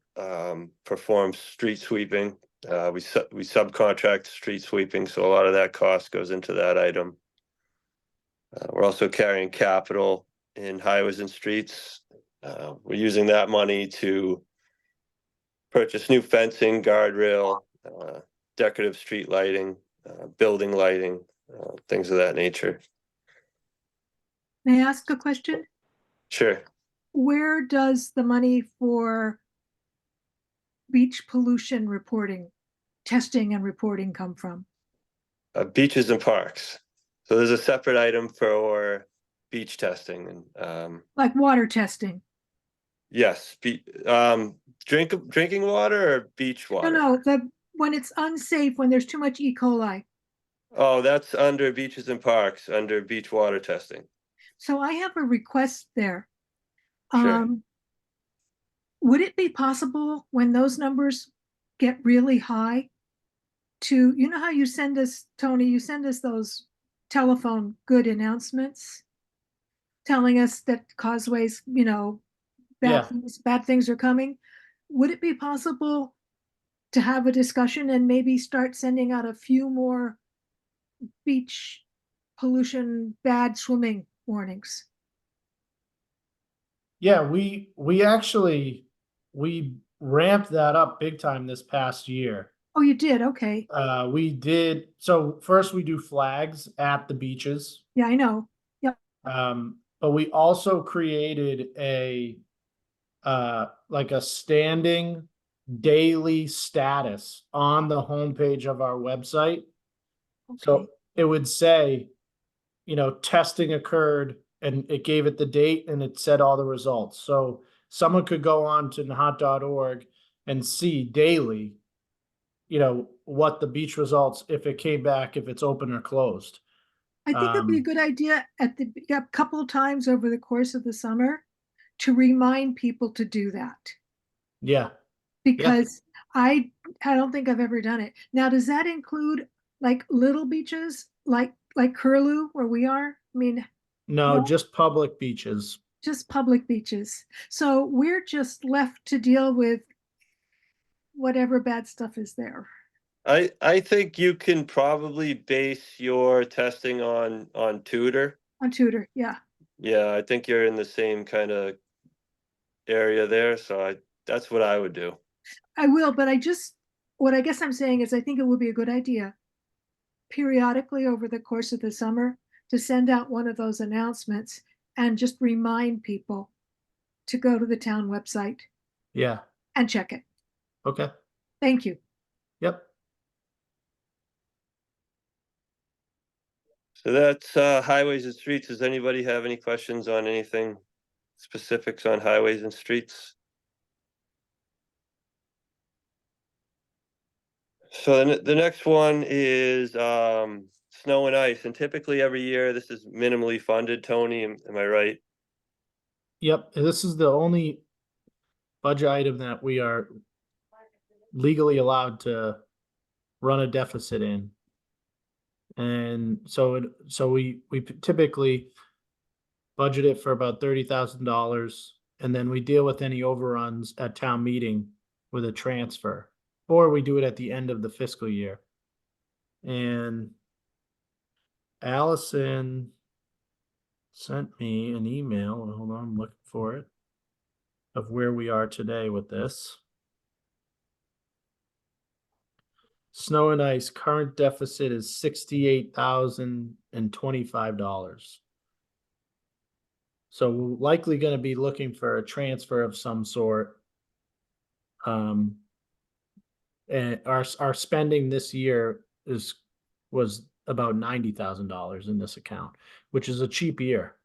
perform street sweeping. We subcontract street sweeping, so a lot of that cost goes into that item. We're also carrying capital in highways and streets. We're using that money to purchase new fencing, guardrail, decorative street lighting, building lighting, things of that nature. May I ask a question? Sure. Where does the money for beach pollution reporting, testing and reporting come from? Beaches and parks. So there's a separate item for beach testing and Like water testing? yes, drinking water or beach water? No, when it's unsafe, when there's too much E. coli. Oh, that's under beaches and parks, under beach water testing. So I have a request there. Sure. Would it be possible when those numbers get really high to, you know how you send us, Tony, you send us those telephone good announcements telling us that causeways, Yeah. bad things are coming? Would it be possible to have a discussion and maybe start sending out a few more beach pollution, bad swimming warnings? Yeah, we actually we ramped that up big time this past year. Oh, you did? Okay. We did, so first we do flags at the beaches. Yeah, I know. Yep. But we also created a like a standing daily status on the homepage of our website. Okay. So it would say, testing occurred, and it gave it the date and it said all the results. So someone could go on to nahant.org and see daily, what the beach results, if it came back, if it's open or closed. I think it'd be a good idea a couple of times over the course of the summer to remind people to do that. Yeah. Because I don't think I've ever done it. Now, does that include like little beaches, like Curlew, where we are? I mean, No, just public beaches. just public beaches. So we're just left to deal with whatever bad stuff is there. I think you can probably base your testing on Tudor. On Tudor, yeah. Yeah, I think you're in the same kind of area there, so that's what I would do. I will, but what I guess I'm saying is I think it would be a good idea periodically over the course of the summer to send out one of those announcements and just remind people to go to the town website. Yeah. And check it. Okay. Thank you. Yep. So that's highways and streets. Does anybody have any questions on anything specifics on highways and streets? So the next one is snow and ice, and typically every year this is minimally funded. Tony, am I right? Yep. This is the only budget item that we are legally allowed to run a deficit in. And so we typically budget it for about $30,000, and then we deal with any overruns at town meeting with a transfer, or we do it at the end of the fiscal year. And Allison sent me an email. Hold on, I'm looking for it, of where we are today with this. Snow and ice current deficit is $68,025. So we're likely going to be looking for a transfer of some sort. And our spending this year was about $90,000 in this account, which is a cheap year.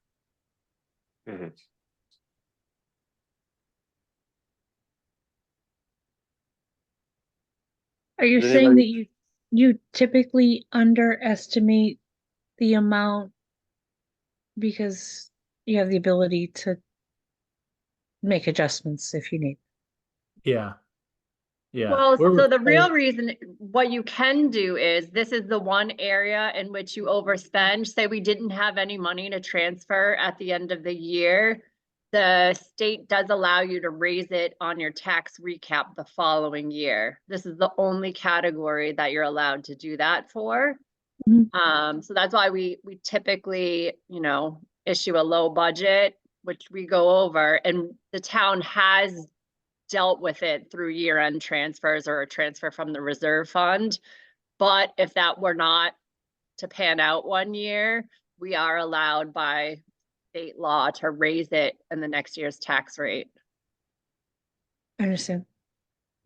Mhm. Are you Does saying anybody- that you typically underestimate the amount because you have the ability to make adjustments if you need? Yeah. Yeah. Well, We're so the real required- reason, what you can do is, this is the one area in which you overspend. Say we didn't have any money to transfer at the end of the year. The state does allow you to raise it on your tax recap the following year. This is the only category that you're allowed to do that for. So that's why we typically, issue a low budget, which we go over, and the town has dealt with it through year-end transfers or a transfer from the reserve fund. But if that were not to pan out one year, we are allowed by state law to raise it in the next year's tax rate. I understand.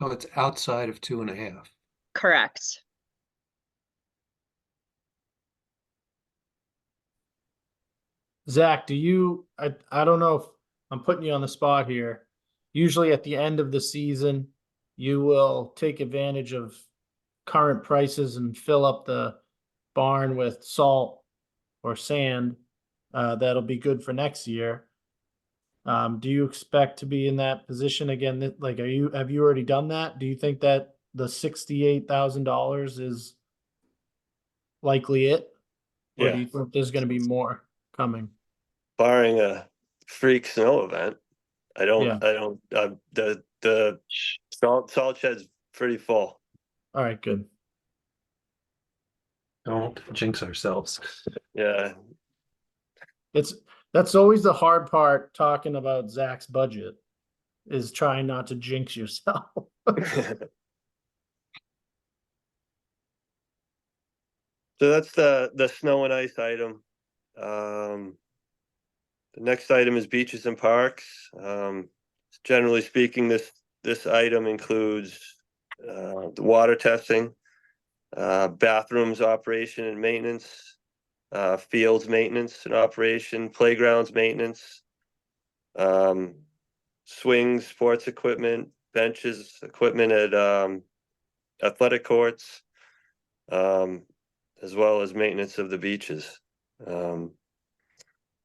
So it's outside of 2.5. Correct. Zach, I don't know if I'm putting you on the spot here. Usually at the end of the season, you will take advantage of current prices and fill up the barn with salt or sand. That'll be good for next year. Do you expect to be in that position again? Like, have you already done that? Do you think that the $68,000 is likely it? Or do Yeah, you think there's gonna be more coming? barring a freak snow event, Yeah. the salt shed's pretty full. All right, good. Don't jinx ourselves. Yeah, That's always the hard part talking about Zach's budget, is trying not to jinx yourself. so that's the snow and ice item. The next item is beaches and parks. Generally speaking, this item includes the water testing, bathrooms operation and maintenance, fields maintenance and operation, playgrounds maintenance, swings, sports equipment, benches, equipment at athletic courts, as well as maintenance of the beaches.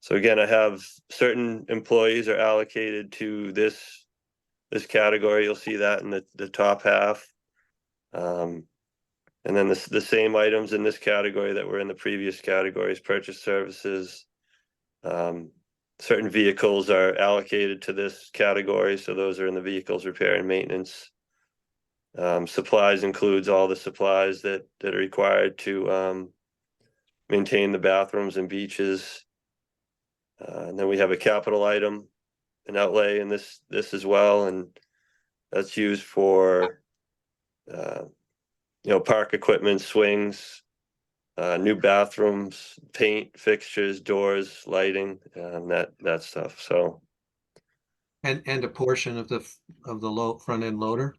So again, I have certain employees are allocated to this category. You'll see that in the top half. And then the same items in this category that were in the previous categories: purchase services. Certain vehicles are allocated to this category, so those are in the vehicles repair and maintenance. Supplies includes all the supplies that are required to maintain the bathrooms and beaches. And then we have a capital item, an outlay in this as well, and that's used for park equipment, swings, new bathrooms, paint, fixtures, doors, lighting, that stuff. So And a portion of the front end loader.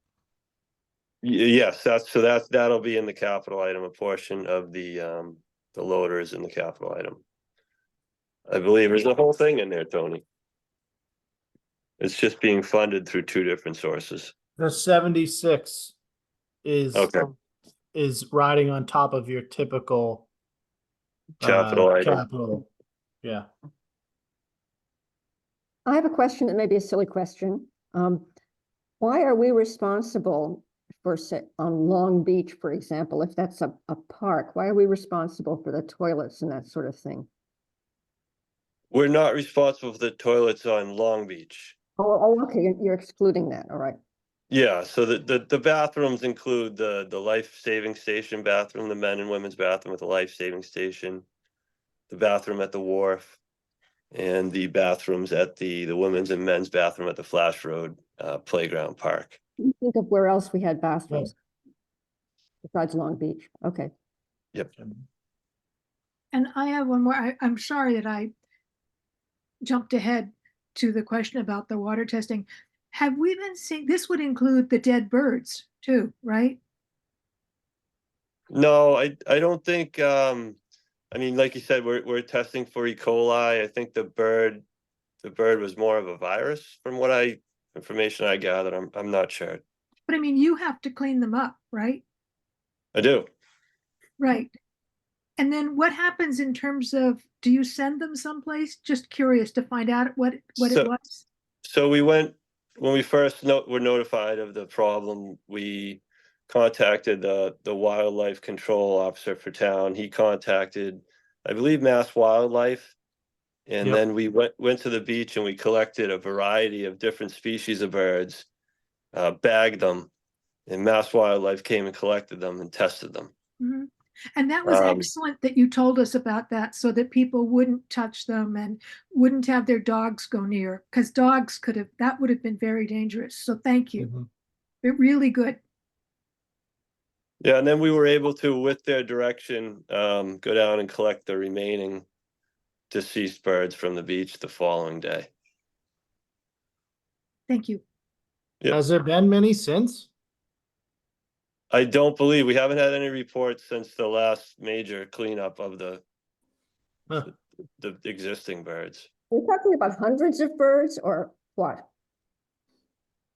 yes, that'll be in the capital item. A portion of the loader is in the capital item. I believe there's the whole thing in there, Tony. It's just being funded through two different sources. The 76 Okay. is riding on top of your typical Capital item. capital. Yeah. I have a question that may be a silly question. Why are we responsible for, say, on Long Beach, for example, if that's a park, why are we responsible for the toilets and that sort of thing? We're not responsible for the toilets on Long Beach. Oh, okay, you're excluding that, all right. Yeah, so the bathrooms include the life-saving station bathroom, the men and women's bathroom with the life-saving station, the bathroom at the wharf, and the bathrooms at the women's and men's bathroom at the Flash Road playground park. Think of where else we had bathrooms besides Long Beach. Okay. Yep. And I have one more. I'm sorry that jumped ahead to the question about the water testing. Have we been seeing, this would include the dead birds too, right? No, I don't think, I mean, like you said, we're testing for E. coli. I think the bird was more of a virus from information I gathered. I'm not sure. But I mean, you have to clean them up, right? I do. Right. And then what happens in terms of, do you send them someplace? Just curious to find out what it was. So we went, when we first were notified of the problem, we contacted the wildlife control officer for town. He contacted, I believe, Mass Wildlife. And Yep. then we went to the beach and we collected a variety of different species of birds, bagged them, and Mass Wildlife came and collected them and tested them. Mhm. And that was excellent that you told us about that so that people wouldn't touch them and wouldn't have their dogs go near, because dogs could have, that would have been very dangerous. So thank you. Mhm. They're really good. Yeah, and then we were able to, with their direction, go down and collect the remaining deceased birds from the beach the following day. Thank you. Yep. Has there been many since? I don't believe, we haven't had any reports since the last major cleanup of the existing birds. We're talking about hundreds of birds or what?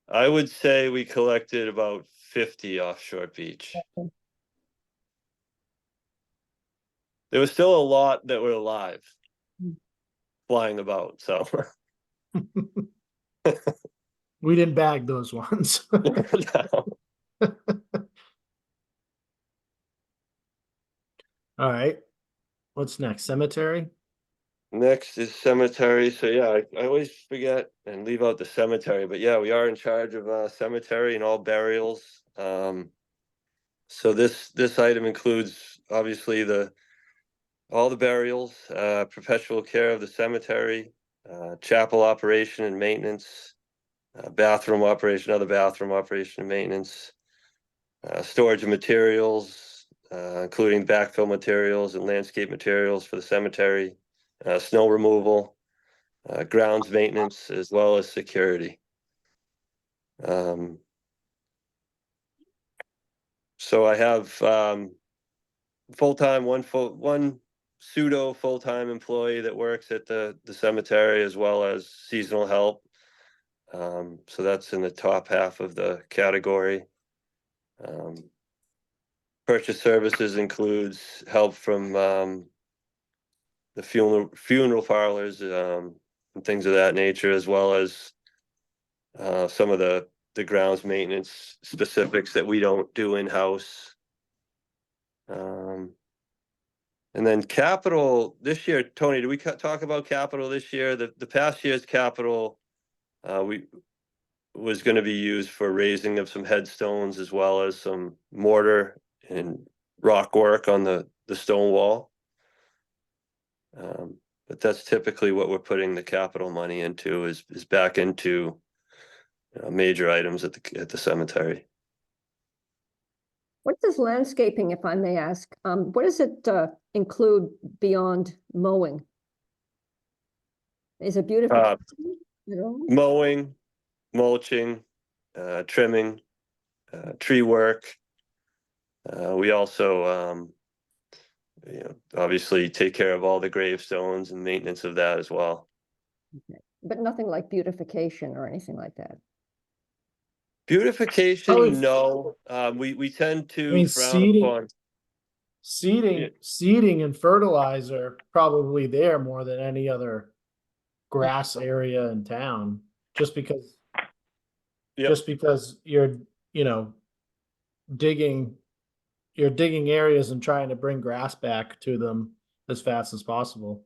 I would say we collected about 50 offshore beach. There was still a lot that were alive, flying about, so. We didn't bag those ones. No. All right. What's next? Cemetery? Next is cemetery. So yeah, I always forget and leave out the cemetery, but yeah, we are in charge of cemetery and all burials. So this item includes obviously all the burials, perpetual care of the cemetery, chapel operation and maintenance, bathroom operation, other bathroom operation and maintenance, storage of materials, including backfill materials and landscape materials for the cemetery, snow removal, grounds maintenance, as well as security. So I have full-time, one pseudo full-time employee that works at the cemetery, as well as seasonal help. So that's in the top half of the category. Purchase services includes help from the funeral parlors, and things of that nature, as well as some of the grounds maintenance specifics that we don't do in-house. And then capital this year, Tony, did we talk about capital this year? The past year's capital was going to be used for raising of some headstones, as well as some mortar and rock work on the stone wall. But that's typically what we're putting the capital money into, is back into major items at the cemetery. What does landscaping, if I may ask, what does it include beyond mowing? Is it beautiful? Mowing, mulching, trimming, tree work. We also, obviously take care of all the gravestones and maintenance of that as well. Okay. But nothing like beautification or anything like that. Beautification, no. We tend to frown upon. Seeding and fertilizer probably there more than any other grass area in town, just because you're digging areas and trying to bring grass back to them as fast as possible.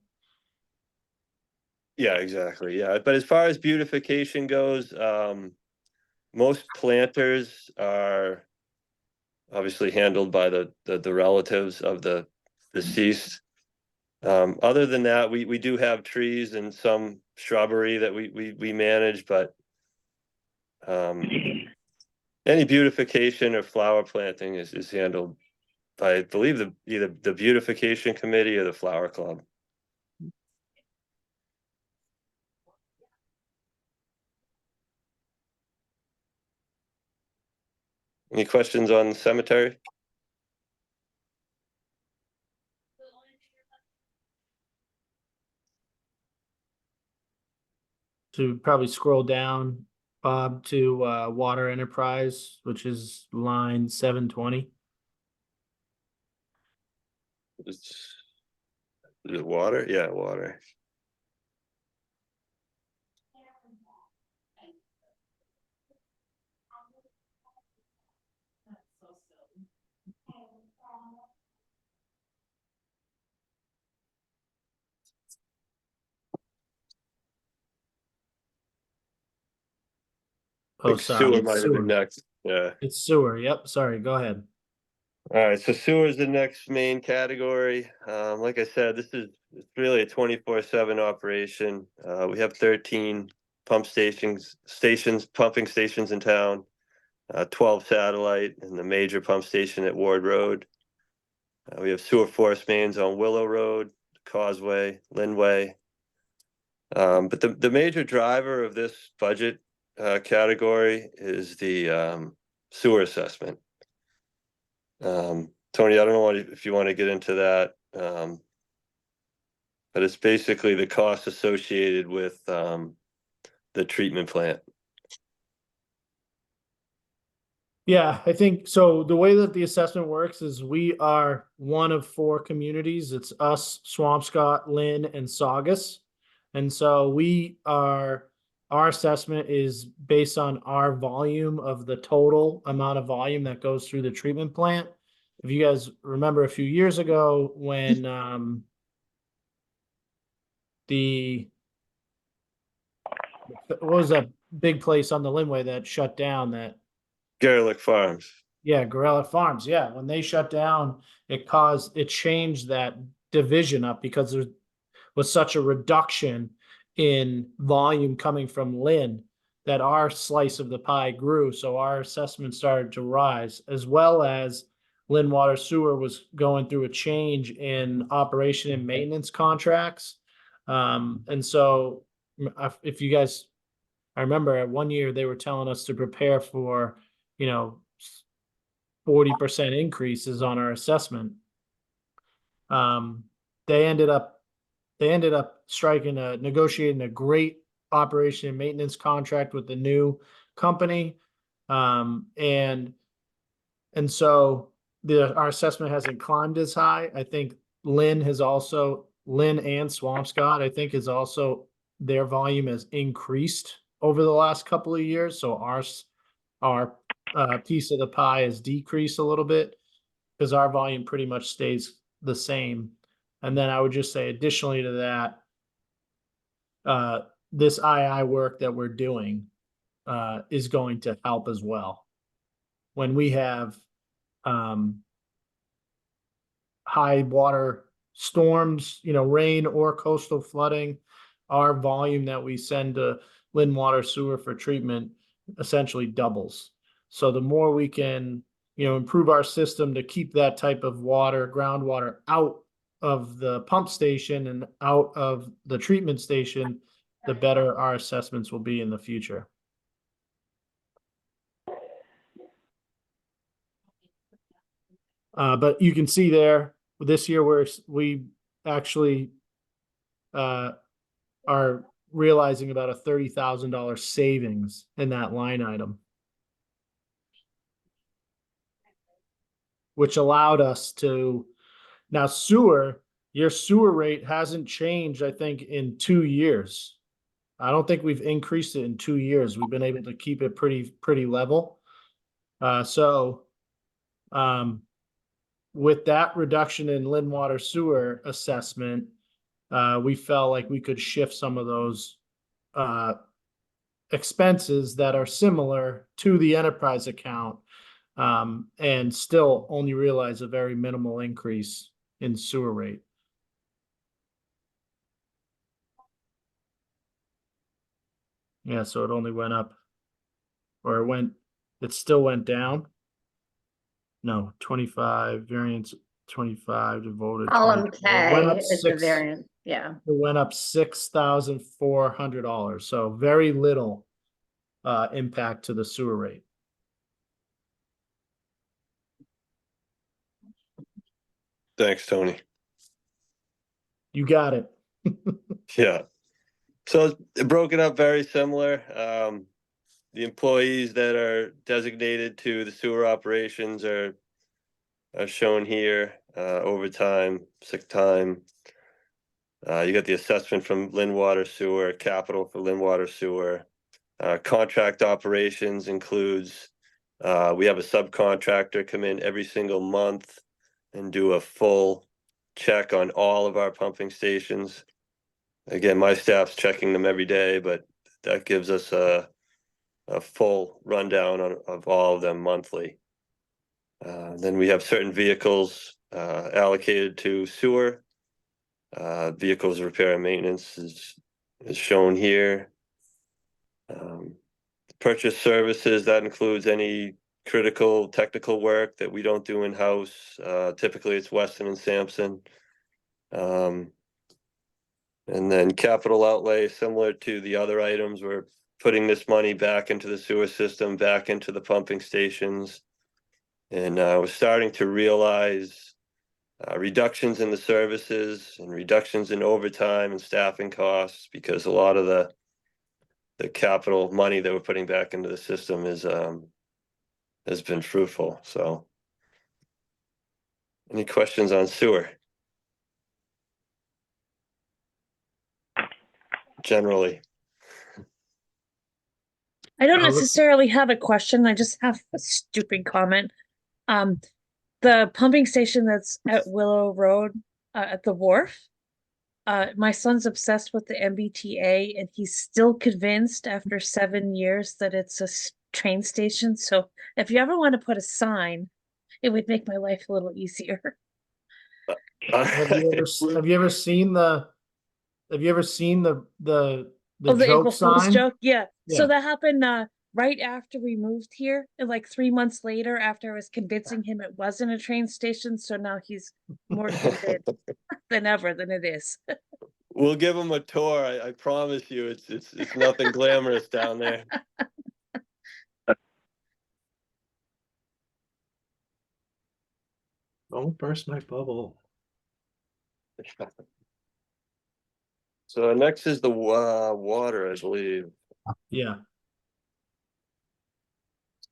Yeah, exactly. Yeah, but as far as beautification goes, most planters are obviously handled by the relatives of the deceased. Other than that, we do have trees and some shrubbery that we manage, but any beautification or flower planting is handled by, I believe, either the beautification committee or the flower club. Any questions on the cemetery? To probably scroll down, Bob, to water enterprise, which is line 720. Is it water? Yeah, water. I Oh, think sorry. sewer might have been next. Yeah. It's sewer. Yep. Sorry. Go ahead. All right, so sewer is the next main category. Like I said, it's really a 24/7 operation. We have 13 pumping stations in town, 12 satellite, and the major pump station at Ward Road. We have sewer force mains on Willow Road, Causeway, Linway. But the major driver of this budget category is the sewer assessment. Tony, I don't know if you want to get into that. But it's basically the cost associated with the treatment plant. Yeah, I think so. The way that the assessment works is we are one of 4 communities. It's us, Swampscott, Lynn, and Saugus. And so our assessment is based on our volume of the total amount of volume that goes through the treatment plant. If you guys remember a few years ago when what was that big place on the Linway that shut down that Garlic Farms. Yeah, Gorilla Farms. Yeah, when they shut down, it changed that division up because there was such a reduction in volume coming from Lynn that our slice of the pie grew. So our assessment started to rise, as well as Lynn Water Sewer was going through a change in operation and maintenance contracts. And so if you guys, I remember at one year they were telling us to prepare for, 40% increases on our assessment. They ended up negotiating a great operation and maintenance contract with the new company. And so our assessment hasn't climbed as high. I think Lynn and Swampscott, I think is also their volume has increased over the last couple of years. So our piece of the pie has decreased a little bit because our volume pretty much stays the same. And then I would just say additionally to that, this II work that we're doing is going to help as well. When we have high water storms, rain or coastal flooding, our volume that we send to Lynn Water Sewer for treatment essentially doubles. So the more we can, improve our system to keep that type of water, groundwater, out of the pump station and out of the treatment station, the better our assessments will be in the future. But you can see there this year we actually are realizing about a $30,000 savings in that line item, which allowed us to now your sewer rate hasn't changed, I think, in 2 years. I don't think we've increased it in 2 years. We've been able to keep it pretty level. With that reduction in Lynn Water Sewer assessment, we felt like we could shift some of those expenses that are similar to the enterprise account and still only realize a very minimal increase in sewer rate. Yeah, so it only went up, or it still went down. No, 25 variance, 25 devoted. Column 20. It went up K is the variance, yeah. It went up $6,400. So very little impact to the sewer rate. Thanks, Tony. You got it. Yeah. So it's broken up very similar. The employees that are designated to the sewer operations are shown here, overtime, sick time. You got the assessment from Lynn Water Sewer, capital for Lynn Water Sewer. Contract operations includes, we have a subcontractor come in every single month and do a full check on all of our pumping stations. Again, my staff's checking them every day, but that gives us a full rundown of all of them monthly. Then we have certain vehicles allocated to sewer. Vehicles repair and maintenance is shown here. Purchase services, that includes any critical technical work that we don't do in-house. Typically, it's Weston and Sampson. And then capital outlay, similar to the other items, we're putting this money back into the sewer system, back into the pumping stations. And we're starting to realize reductions in the services and reductions in overtime and staffing costs, because a lot of the capital money that we're putting back into the system is has been fruitful. So any questions on sewer? Generally. I don't let's- necessarily have a question. I just have a stupid comment. The pumping station that's at Willow Road, at the wharf. My son's obsessed with the MBTA, and he's still convinced after 7 years that it's a train station. So if you ever want to put a sign, it would make my life a little easier. Have you ever seen the Oh, the joke April Fool's sign? joke? Yeah. So Yeah. that happened right after we moved here, and like 3 months later, after I was convincing him it wasn't a train station. So now he's more convinced than ever than it is. We'll give them a tour. I promise you, it's nothing glamorous down there. Don't burst my bubble. So next is the water, I believe. Yeah.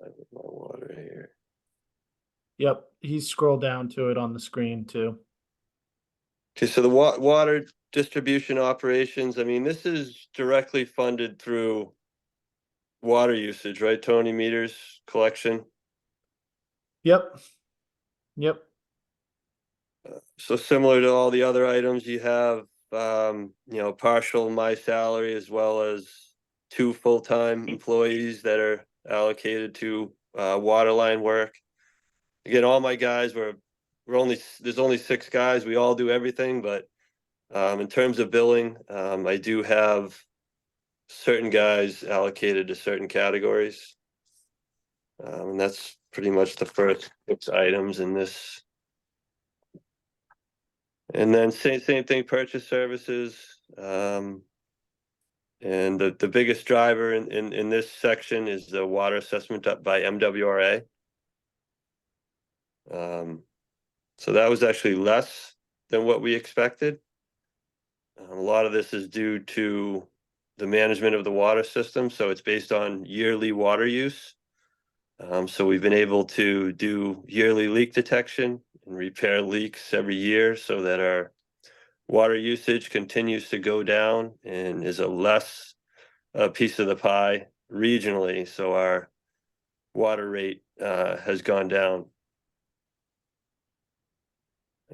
I have my water here. Yep. He scrolled down to it on the screen too. Okay, so the water distribution operations, I mean, this is directly funded through water usage, right, Tony? Meters collection. Yep. Yep. So similar to all the other items, you have, partial my salary as well as 2 full-time employees that are allocated to water line work. Again, all my guys there's only 6 guys. We all do everything, but in terms of billing, I do have certain guys allocated to certain categories. And that's pretty much the first 6 items in this. And then same thing, purchase services. And the biggest driver in this section is the water assessment by MWRA. So that was actually less than what we expected. A lot of this is due to the management of the water system. So it's based on yearly water use. So we've been able to do yearly leak detection and repair leaks every year so that our water usage continues to go down and is a less piece of the pie regionally. So our water rate has gone down.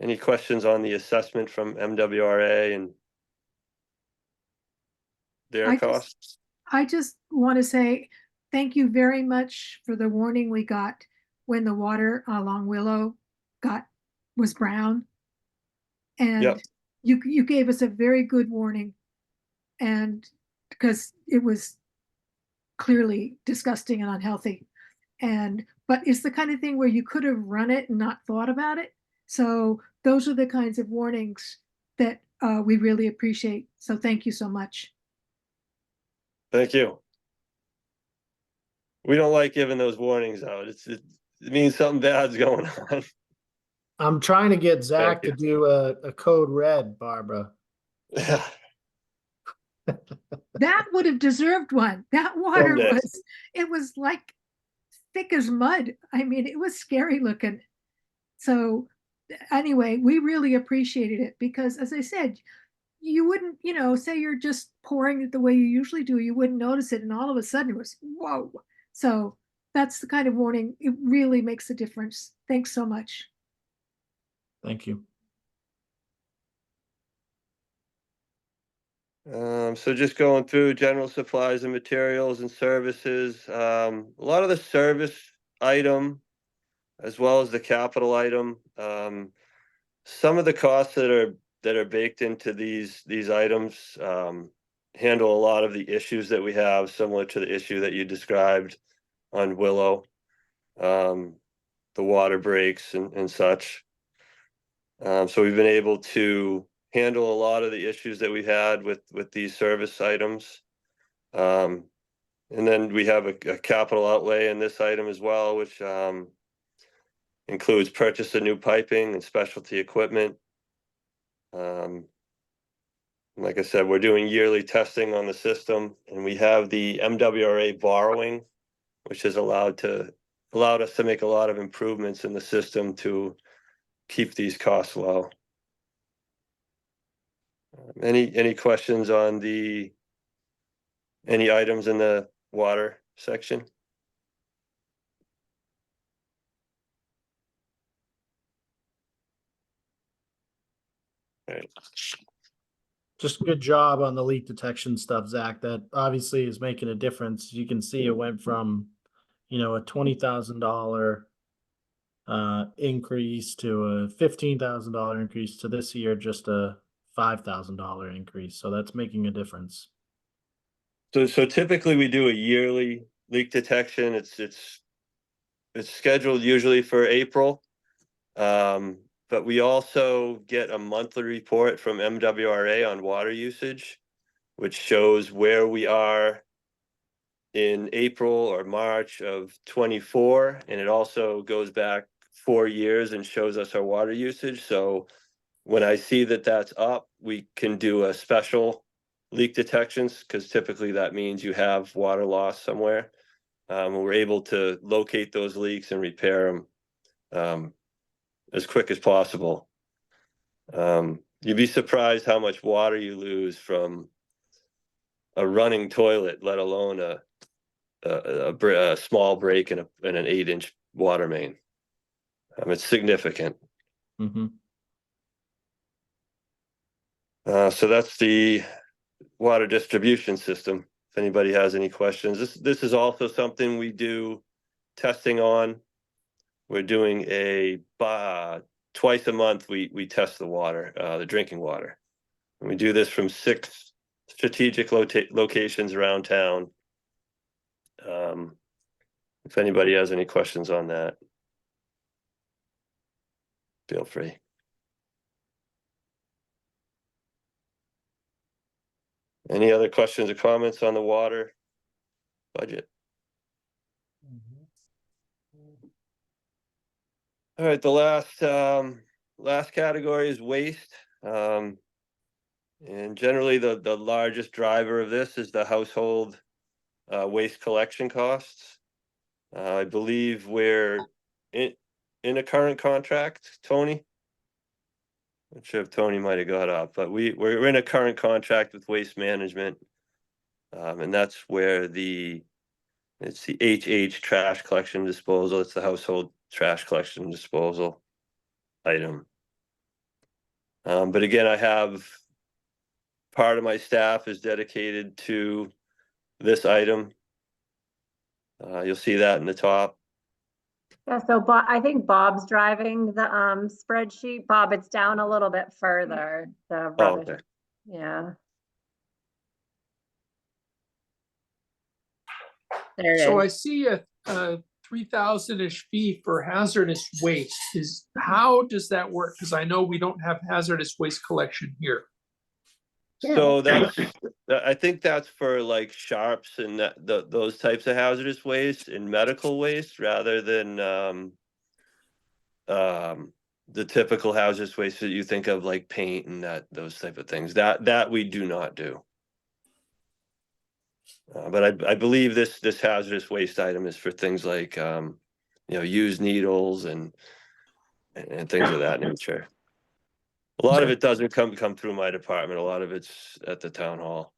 Any questions on the assessment from MWRA and their costs? I just want to say thank you very much for the warning we got when the water along Willow was brown. And Yep. you gave us a very good warning, and because it was clearly disgusting and unhealthy. But it's the kind of thing where you could have run it and not thought about it. So those are the kinds of warnings that we really appreciate. So thank you so much. Thank you. We don't like giving those warnings out. It means something bad's going on. I'm trying to get Zach you. to do a code red, Barbara. That would have deserved one. That water Someday. it was like thick as mud. I mean, it was scary looking. So anyway, we really appreciated it because, as I said, you wouldn't, say you're just pouring it the way you usually do, you wouldn't notice it, and all of a sudden it was whoa. So that's the kind of warning. It really makes a difference. Thanks so much. Thank you. So just going through general supplies and materials and services, a lot of the service item as well as the capital item, some of the costs that are baked into these items handle a lot of the issues that we have, similar to the issue that you described on Willow, the water breaks and such. So we've been able to handle a lot of the issues that we had with these service items. And then we have a capital outlay in this item as well, which includes purchase of new piping and specialty equipment. Like I said, we're doing yearly testing on the system, and we have the MWRA borrowing, which has allowed us to make a lot of improvements in the system to keep these costs low. Any questions on any items in the water section? All right. Just good job on the leak detection stuff, Zach. That obviously is making a difference. You can see it went from, a $20,000 increase to a $15,000 increase to this year just a $5,000 increase. So that's making a difference. So typically we do a yearly leak detection. It's scheduled usually for April. But we also get a monthly report from MWRA on water usage, which shows where we are in April or March of 24. And it also goes back 4 years and shows us our water usage. So when I see that that's up, we can do a special leak detections, because typically that means you have water loss somewhere. We're able to locate those leaks and repair them as quick as possible. You'd be surprised how much water you lose from a running toilet, let alone a small break in an 8-inch water main. It's significant. Mm-hmm. So that's the water distribution system. If anybody has any questions, this is also something we do testing on. We're doing twice a month. We test the water, the drinking water, and we do this from 6 strategic locations around town. If anybody has any questions on that, feel free. Any other questions or comments on the water budget? All right, the last category is waste. And generally the largest driver of this is the household waste collection costs. I believe we're in a current contract, Tony. Not sure if Tony might have got up, but we're in a current contract with Waste Management. And that's where it's the HH trash collection disposal. It's the household trash collection disposal item. But again, I have part of my staff is dedicated to this item. You'll see that in the top. Yeah, so Bob, I think Bob's driving the spreadsheet. Bob, it's down a little bit further. The Oh, rubbish. okay. Yeah. There it So I is. see a 3,000-ish fee for hazardous waste. How does that work? Because I know we don't have hazardous waste collection here. So I think that's for like sharps and those types of hazardous waste and medical waste, rather than the typical hazardous waste that you think of, like paint and those type of things. That we do not do. But I believe this hazardous waste item is for things like used needles and things of that nature. A lot of it doesn't come through my department. A lot of it's at the town hall.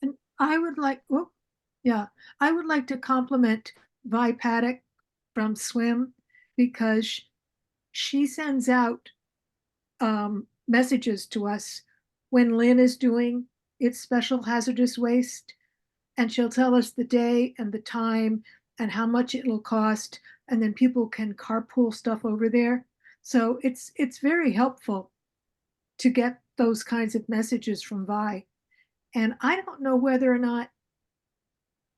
And I would like, I would like to compliment Vi Paddock from Swim, because she sends out messages to us when Lynn is doing its special hazardous waste, and she'll tell us the day and the time and how much it'll cost, and then people can carpool stuff over there. So it's very helpful to get those kinds of messages from Vi. And I don't know whether or not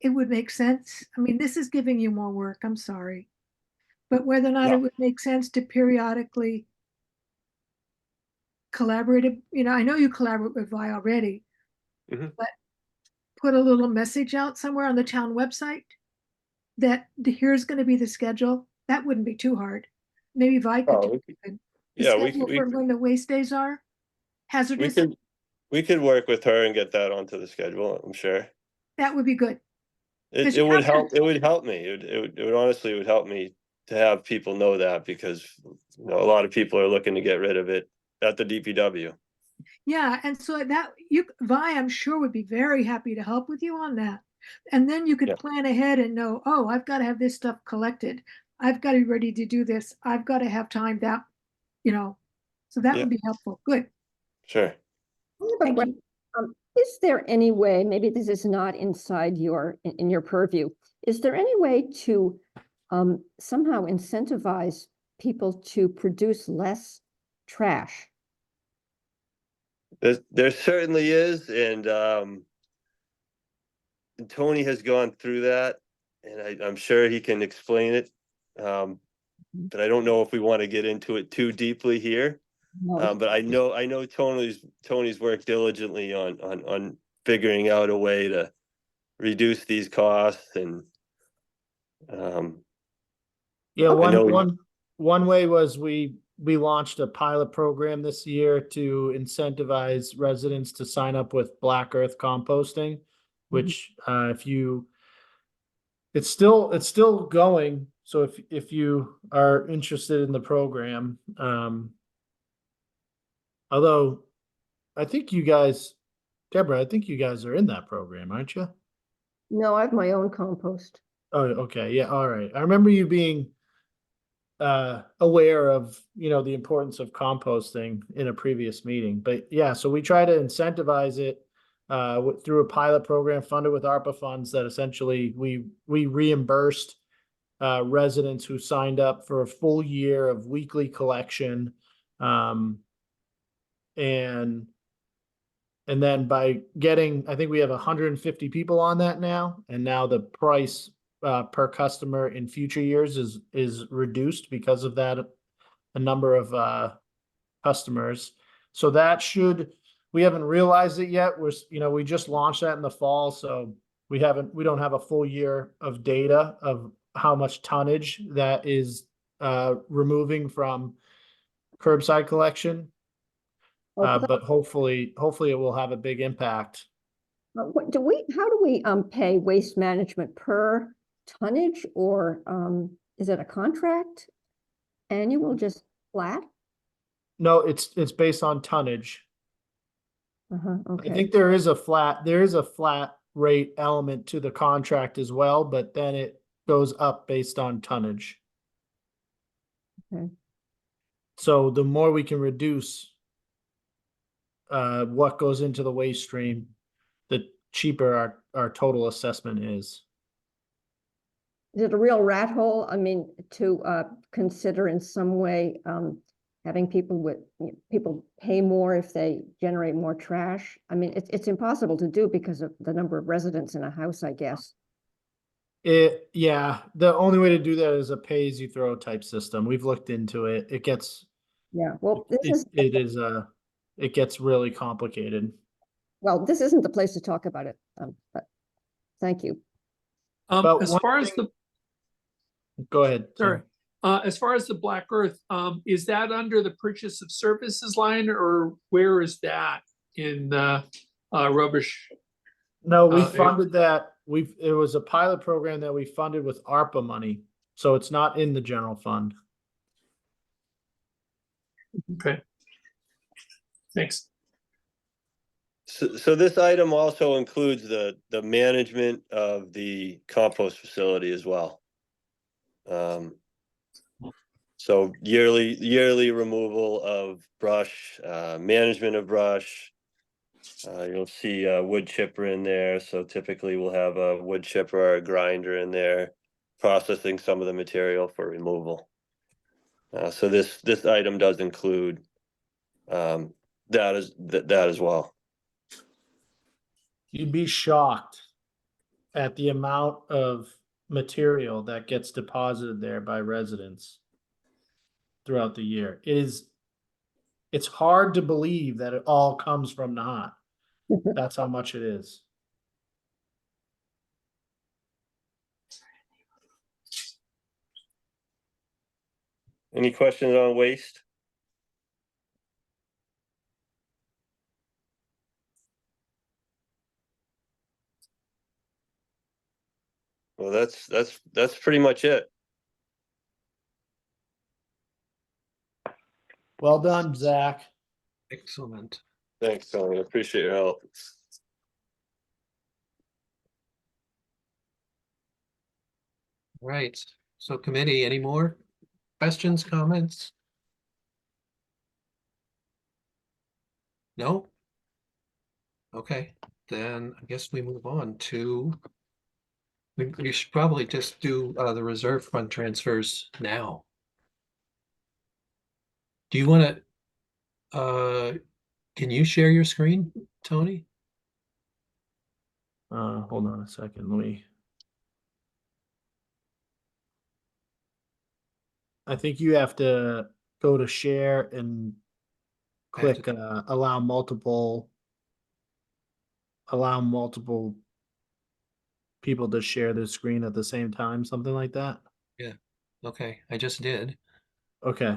it would make sense. I mean, this is giving you more work, I'm sorry. But whether or not it would make sense to periodically collaborate, I know you collaborate with Vi already, but put a little message out somewhere on the town website that here's going to be the schedule. That wouldn't be too hard. Maybe Vi could do it. When the waste days are hazardous. We could work with her and get that onto the schedule, I'm sure. That would be good. It would help. It would help me. It would honestly, it would help me to have people know that, because a lot of people are looking to get rid of it at the DPW. Yeah, and so that Vi, I'm sure, would be very happy to help with you on that. And then you could plan ahead and know, oh, I've got to have this stuff collected. I've got to be ready to do this. I've got to have time that, so that would be helpful. Good. Sure. Thank you. Is there any way, maybe this is not inside in your purview, is there any way to somehow incentivize people to produce less trash? There certainly is, and Tony has gone through that, and I'm sure he can explain it. But I don't know if we want to get into it too deeply here. No. But I know Tony's worked diligently on figuring out a way to reduce these costs, and one way was we launched a pilot program this year to incentivize residents to sign up with Black Earth composting, which it's still going. So if you are interested in the program, although I think you guys, Deborah, I think you guys are in that program, aren't you? No, I have my own compost. Oh, okay. Yeah. All right. I remember you being aware of, the importance of composting in a previous meeting, but yeah, so we try to incentivize it through a pilot program funded with ARPA funds that essentially we reimbursed residents who signed up for a full year of weekly collection. And then by getting, I think we have 150 people on that now, and now the price per customer in future years is reduced because of that, a number of customers. So that we haven't realized it yet. We just launched that in the fall, so we don't have a full year of data of how much tonnage that is removing from curbside collection. But hopefully it will have a big impact. How do we pay waste management per tonnage, or is it a contract, annual, just flat? No, it's based on tonnage. Okay. I think there is a flat rate element to the contract as well, but then it goes up based on tonnage. Okay. So the more we can reduce what goes into the waste stream, the cheaper our total assessment is. Is it a real rat hole? I mean, to consider in some way having people pay more if they generate more trash? I mean, it's impossible to do because of the number of residents in a house, I guess. Yeah, the only way to do that is a pay-as-you-throw type system. We've looked into it. It gets it gets really complicated. Well, this isn't the place to talk about it, but thank you. As far as go ahead. Sorry. As far as the Black Earth, is that under the purchase of services line, or where is that in rubbish? No, we it- funded that. It was a pilot program that we funded with ARPA money, so it's not in the general fund. Okay. Thanks. So this item also includes the management of the compost facility as well. So yearly removal of brush, management of brush. You'll see a wood chipper in there. So typically we'll have a wood chipper or a grinder in there, processing some of the material for removal. So this item does include that as well. You'd be shocked at the amount of material that gets deposited there by residents throughout the year. It's hard to believe that it all comes from Nahant. That's how much it is. Any questions on waste? Well, that's pretty much it. Well done, Zach. Excellent. Thanks, Tony. I appreciate your help. Right. So committee, any more questions, comments? No? Okay, then I guess we move on to, we should probably just do the reserve fund transfers now. Do you want to, can you share your screen, Tony? Hold on a second. Let me. I think you have to go to share and I have click allow multiple people to share the screen at the same time, something like that. Yeah, okay, I just did. Okay.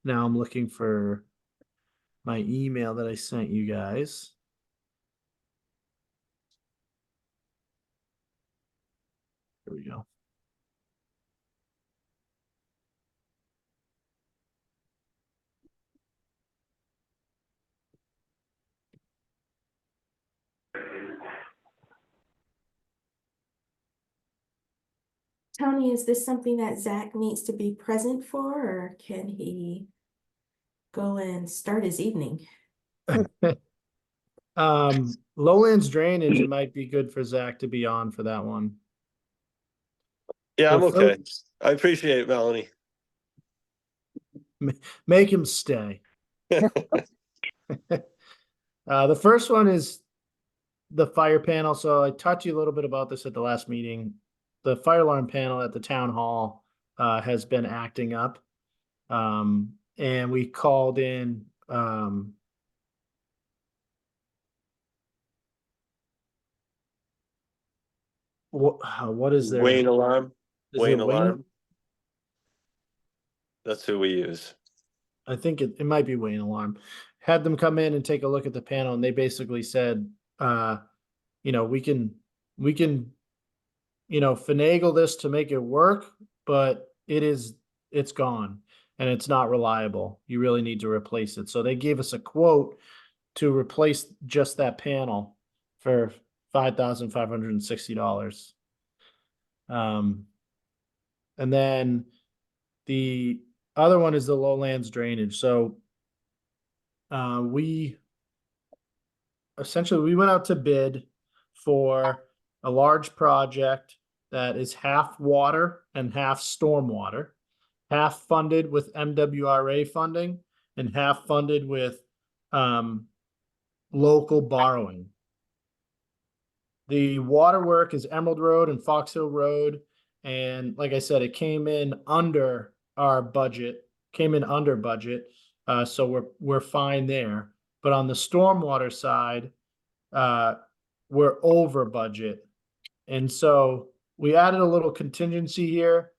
Now I'm looking for my email that I sent you guys. Here we go. Tony, is this something that Zach needs to be present for, or can he go and start his evening? Lowlands drainage, it might be good for Zach to be on for that one. Yeah, I'm So okay. I appreciate it, Melanie. Make him stay. The first one is the fire panel. So I talked to you a little bit about this at the last meeting. The fire alarm panel at the town hall has been acting up. And we called in what is their Wayne Alarm. is Wayne it Wayne? Alarm. That's who we use. I think it might be Wayne Alarm. Had them come in and take a look at the panel, and they basically said, you know, we can, you know, finagle this to make it work, but it's gone and it's not reliable. You really need to replace it. So they gave us a quote to replace just that panel for $5,560. And then the other one is the lowlands drainage. So we went out to bid for a large project that is half water and half stormwater, half funded with MWRA funding and half funded with local borrowing. The water work is Emerald Road and Fox Hill Road. And like I said, it came in under our budget, so we're fine there. But on the stormwater side, we're over budget. And so we added a little contingency here.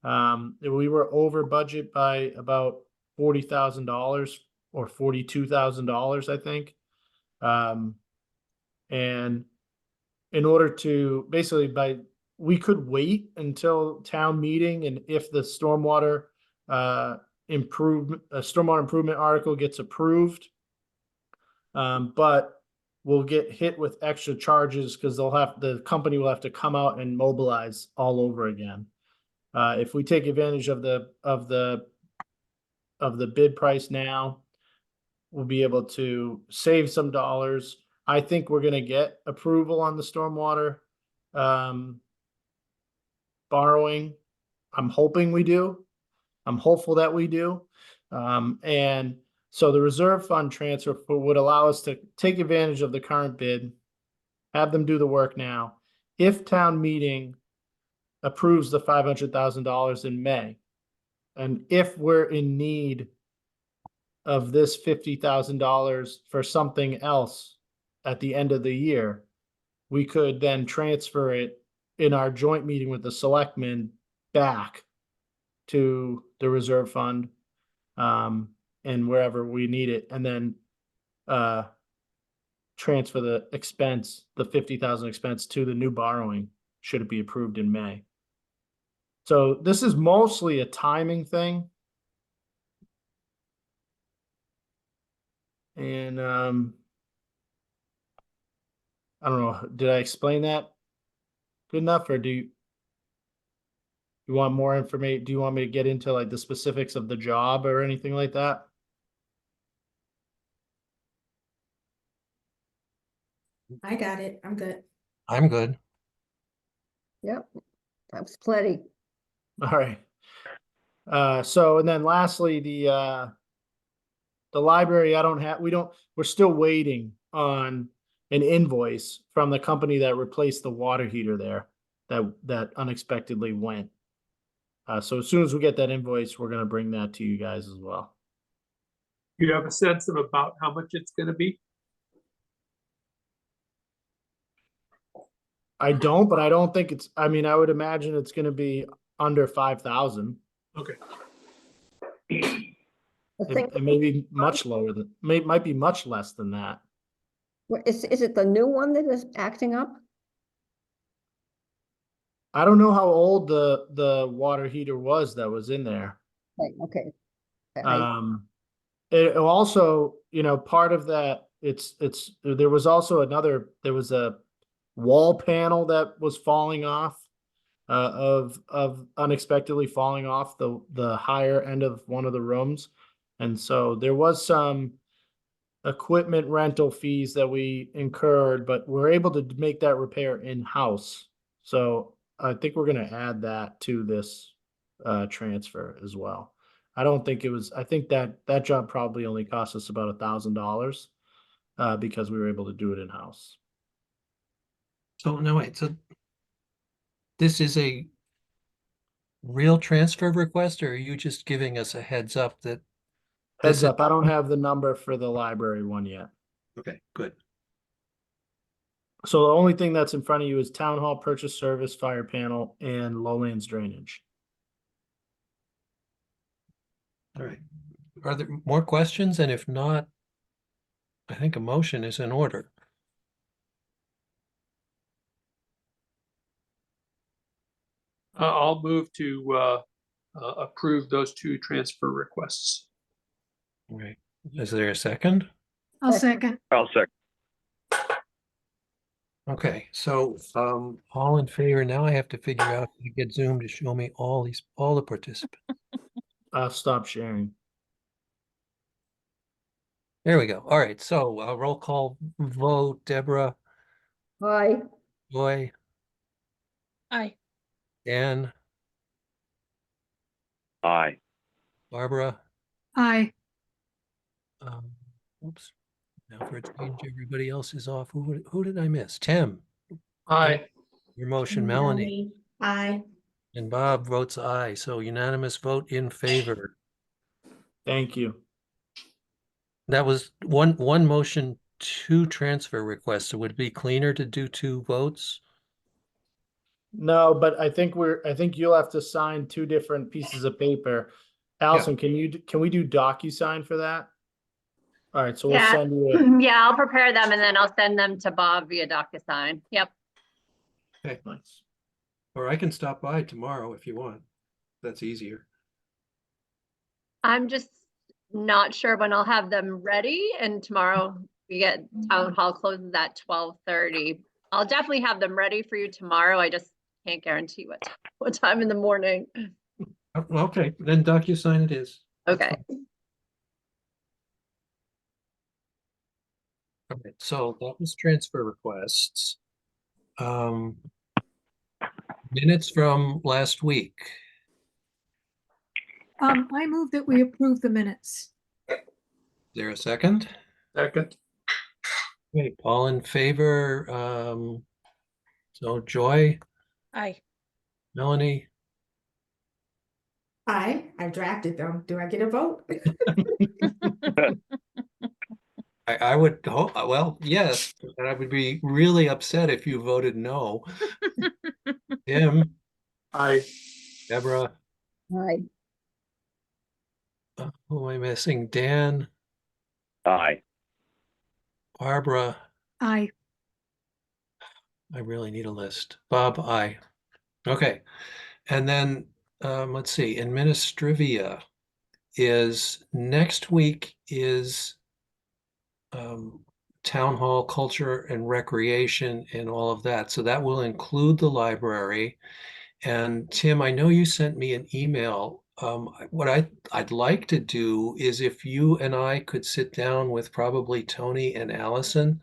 We were over budget by about $40,000 or $42,000, I think. And in order to basically we could wait until town meeting, and if the stormwater improvement article gets approved, but we'll get hit with extra charges because the company will have to come out and mobilize all over again. If we take advantage of the bid price now, we'll be able to save some dollars. I think we're gonna get approval on the stormwater borrowing. I'm hoping we do. I'm hopeful that we do. And so the reserve fund transfer would allow us to take advantage of the current bid, have them do the work now. If town meeting approves the $500,000 in May, and if we're in need of this $50,000 for something else at the end of the year, we could then transfer it in our joint meeting with the selectmen back to the reserve fund, and wherever we need it, and then transfer the expense, the 50,000 expense, to the new borrowing, should it be approved in May. So this is mostly a timing thing. And I don't know, did I explain that good enough, or do you want more information? Do you want me to get into like the specifics of the job or anything like that? I got it. I'm good. I'm good. Yep, that was plenty. All right. So, and then lastly, the library, we're still waiting on an invoice from the company that replaced the water heater there that unexpectedly went. So as soon as we get that invoice, we're gonna bring that to you guys as well. Do you have a sense of about how much it's gonna be? I don't, but I don't think I would imagine it's gonna be under 5,000. Okay. It may be much lower might be much less than that. Is it the new one that is acting up? I don't know how old the water heater was that was in there. Okay. It also, part of that, there was a wall panel that was falling off, of unexpectedly falling off the higher end of one of the rooms. And so there was some equipment rental fees that we incurred, but we're able to make that repair in-house. So I think we're gonna add that to this transfer as well. I think that job probably only cost us about $1,000 because we were able to do it in-house. So no, wait, so this is a real transfer request, or are you just giving us a heads up that? Heads up, I don't have the number for the library one yet. Okay, good. So the only thing that's in front of you is town hall purchase service, fire panel, and lowlands drainage. All right. Are there more questions? And if not, I think a motion is in order. I'll move to approve those two transfer requests. All right. Is there a second? I'll second. I'll second. Okay, so all in favor. Now I have to figure out how to get Zoom to show me all the participants. I'll stop sharing. There we go. All right, so roll call vote. Deborah, Hi. Joy, Aye. Dan, Aye. Barbara. Aye. Oops. Now for a change, everybody else is off. Who did I miss? Tim. Aye. Your motion, Melanie. Aye. And Bob votes aye. So unanimous vote in favor. Thank you. That was one motion, two transfer requests. So would it be cleaner to do two votes? No, but I think you'll have to sign two different pieces of paper. Allison, can we do DocuSign for that? All right, so we'll Yeah. send you Yeah, I'll prepare them and then I'll send them to Bob via DocuSign. Yep. Okay, nice. or I can stop by tomorrow if you want. That's easier. I'm just not sure when I'll have them ready, and tomorrow we get town hall closes at 12:30. I'll definitely have them ready for you tomorrow. I just can't guarantee what time in the morning. Okay, then DocuSign it is. That's Okay. fine. Okay, so that was transfer requests. Minutes from last week. I move that we approve the minutes. Is there a second? Second. Okay, all in favor? So Joy, Aye. Melanie, I drafted them. Do I get a vote? I would hope, well, yes, and I would be really upset if you voted no. Tim, I, Deborah, Aye. who am I missing? Dan, Aye. Barbara, I I really need a list. Bob, aye. Okay, and then let's see, administrivia is next week is town hall culture and recreation and all of that. So that will include the library. And Tim, I know you sent me an email. What I'd like to do is if you and I could sit down with probably Tony and Allison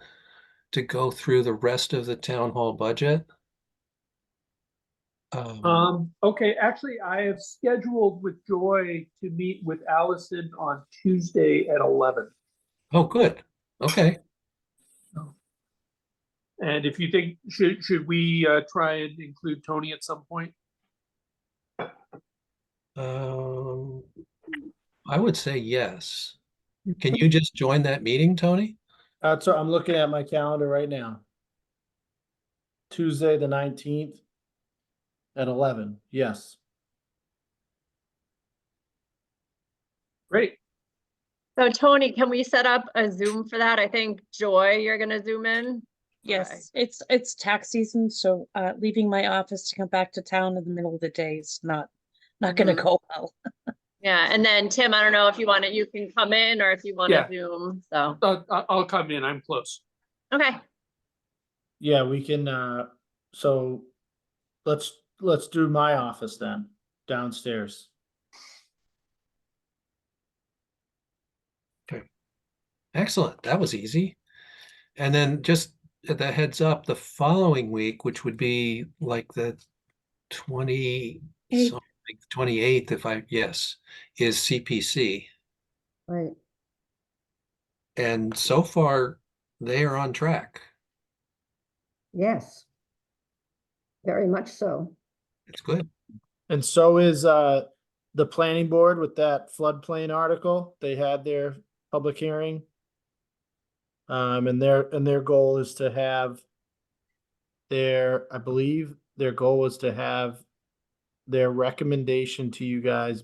to go through the rest of the town hall budget. okay, actually, I have scheduled with Joy to meet with Allison on Tuesday at 11. Oh, good. Okay. And if you think, should we try and include Tony at some point? Um, I would say yes. Can you just join that meeting, Tony? So I'm looking at my calendar right now. Tuesday, the 19th at 11. Yes. Great. So Tony, can we set up a Zoom for that? I think Joy, you're gonna Zoom in? Yes, it's tax season, so leaving my office to come back to town in the middle of the day is not gonna Mhm. go well. Yeah, and then Tim, I don't know if you want it, you can come in or if you want to Yeah. Zoom, so, I'll come in, I'm close. okay. Yeah, we can, so let's do my office then, downstairs. Excellent. That was easy. And then just the heads up, the following week, which would be like the 20, Eighth. something, 28th, if I, yes, is CPC. Right. And so far, they are on track. Yes. Very much so. It's good. And so is, the planning board with that floodplain article. They had their public hearing. And their goal is to have I believe their goal was to have their recommendation to you guys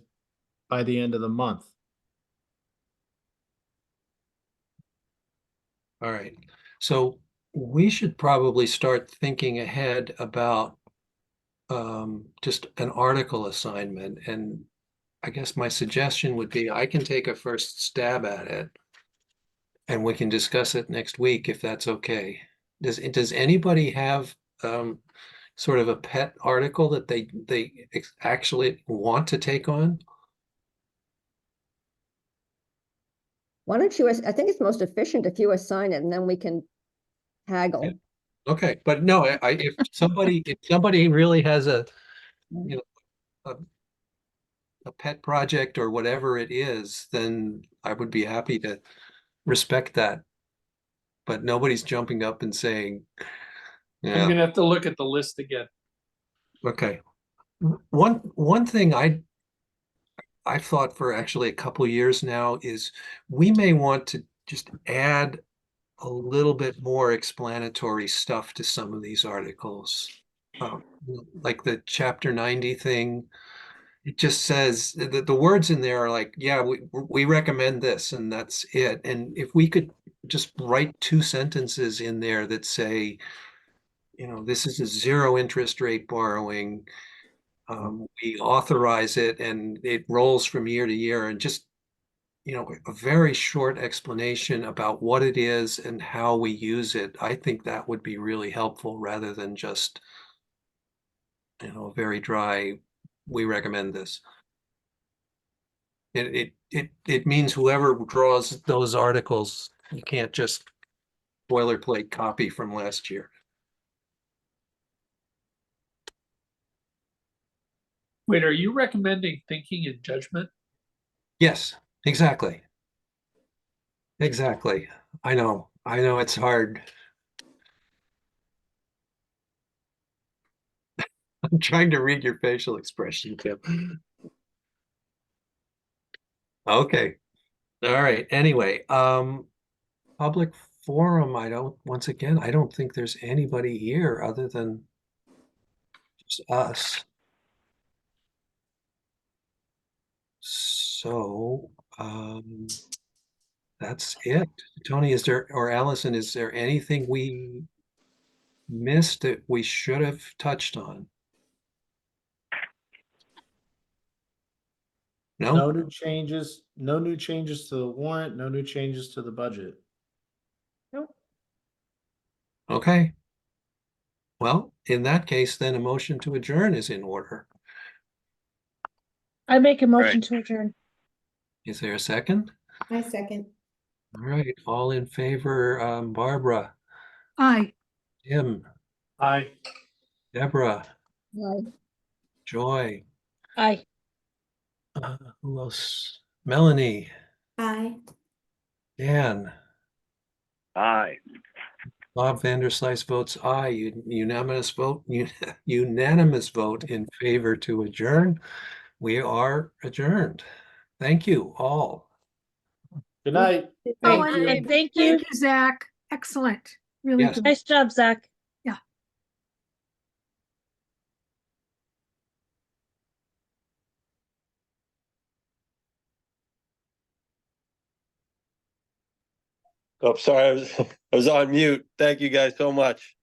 by the end of the month. All right. So we should probably start thinking ahead about just an article assignment. And I guess my suggestion would be I can take a first stab at it and we can discuss it next week if that's okay. Does anybody have sort of a pet article that they actually want to take on? Why don't you, I think it's most efficient if you assign it and then we can haggle. Okay, but no, if somebody really has a, you know, a pet project or whatever it is, then I would be happy to respect that. But nobody's jumping up and saying, I'm yeah, gonna have to look at the list again. okay. One thing I've thought for actually a couple years now is we may want to just add a little bit more explanatory stuff to some of these articles. uh, like the chapter 90 thing. It just says the words in there are like, yeah, we recommend this and that's it. And if we could just write 2 sentences in there that say, this is a zero interest rate borrowing. We authorize it and it rolls from year to year, and just, a very short explanation about what it is and how we use it. I think that would be really helpful rather than just, very dry, we recommend this. It means whoever draws those articles, you can't just boilerplate copy from last year. Wait, are you recommending thinking and judgment? Yes, exactly. Exactly. I know it's hard. I'm trying to read your facial expression, Tim. Okay. All right. Anyway, public forum, once again, I don't think there's anybody here other than just us. So, that's it. Tony, or Allison, is there anything we missed that we should have touched on? No No? new changes, no new changes to the warrant, no new changes to the budget. Okay. Well, in that case, then a motion to adjourn is in order. I make a right. motion to adjourn. Is there a second? I second. All right, all in favor, Barbara, Aye. Tim, Aye. Deborah, Right. Joy, Aye. who else? Melanie, Aye. Dan, Aye. Bob Vanderslice votes aye. Unanimous vote, unanimous vote in favor to adjourn. We are adjourned. Thank you all. Good night. Oh, Thank you. And thank you. Thank you, Zach. Excellent. Really Yes. good. Nice job, Zach. Oh, sorry, I was on mute. Thank you guys so much.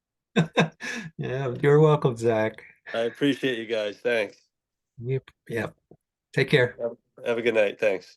Yeah, you're welcome, Zach. I appreciate you guys. Thanks. Yep. Take care. Have a good night. Thanks.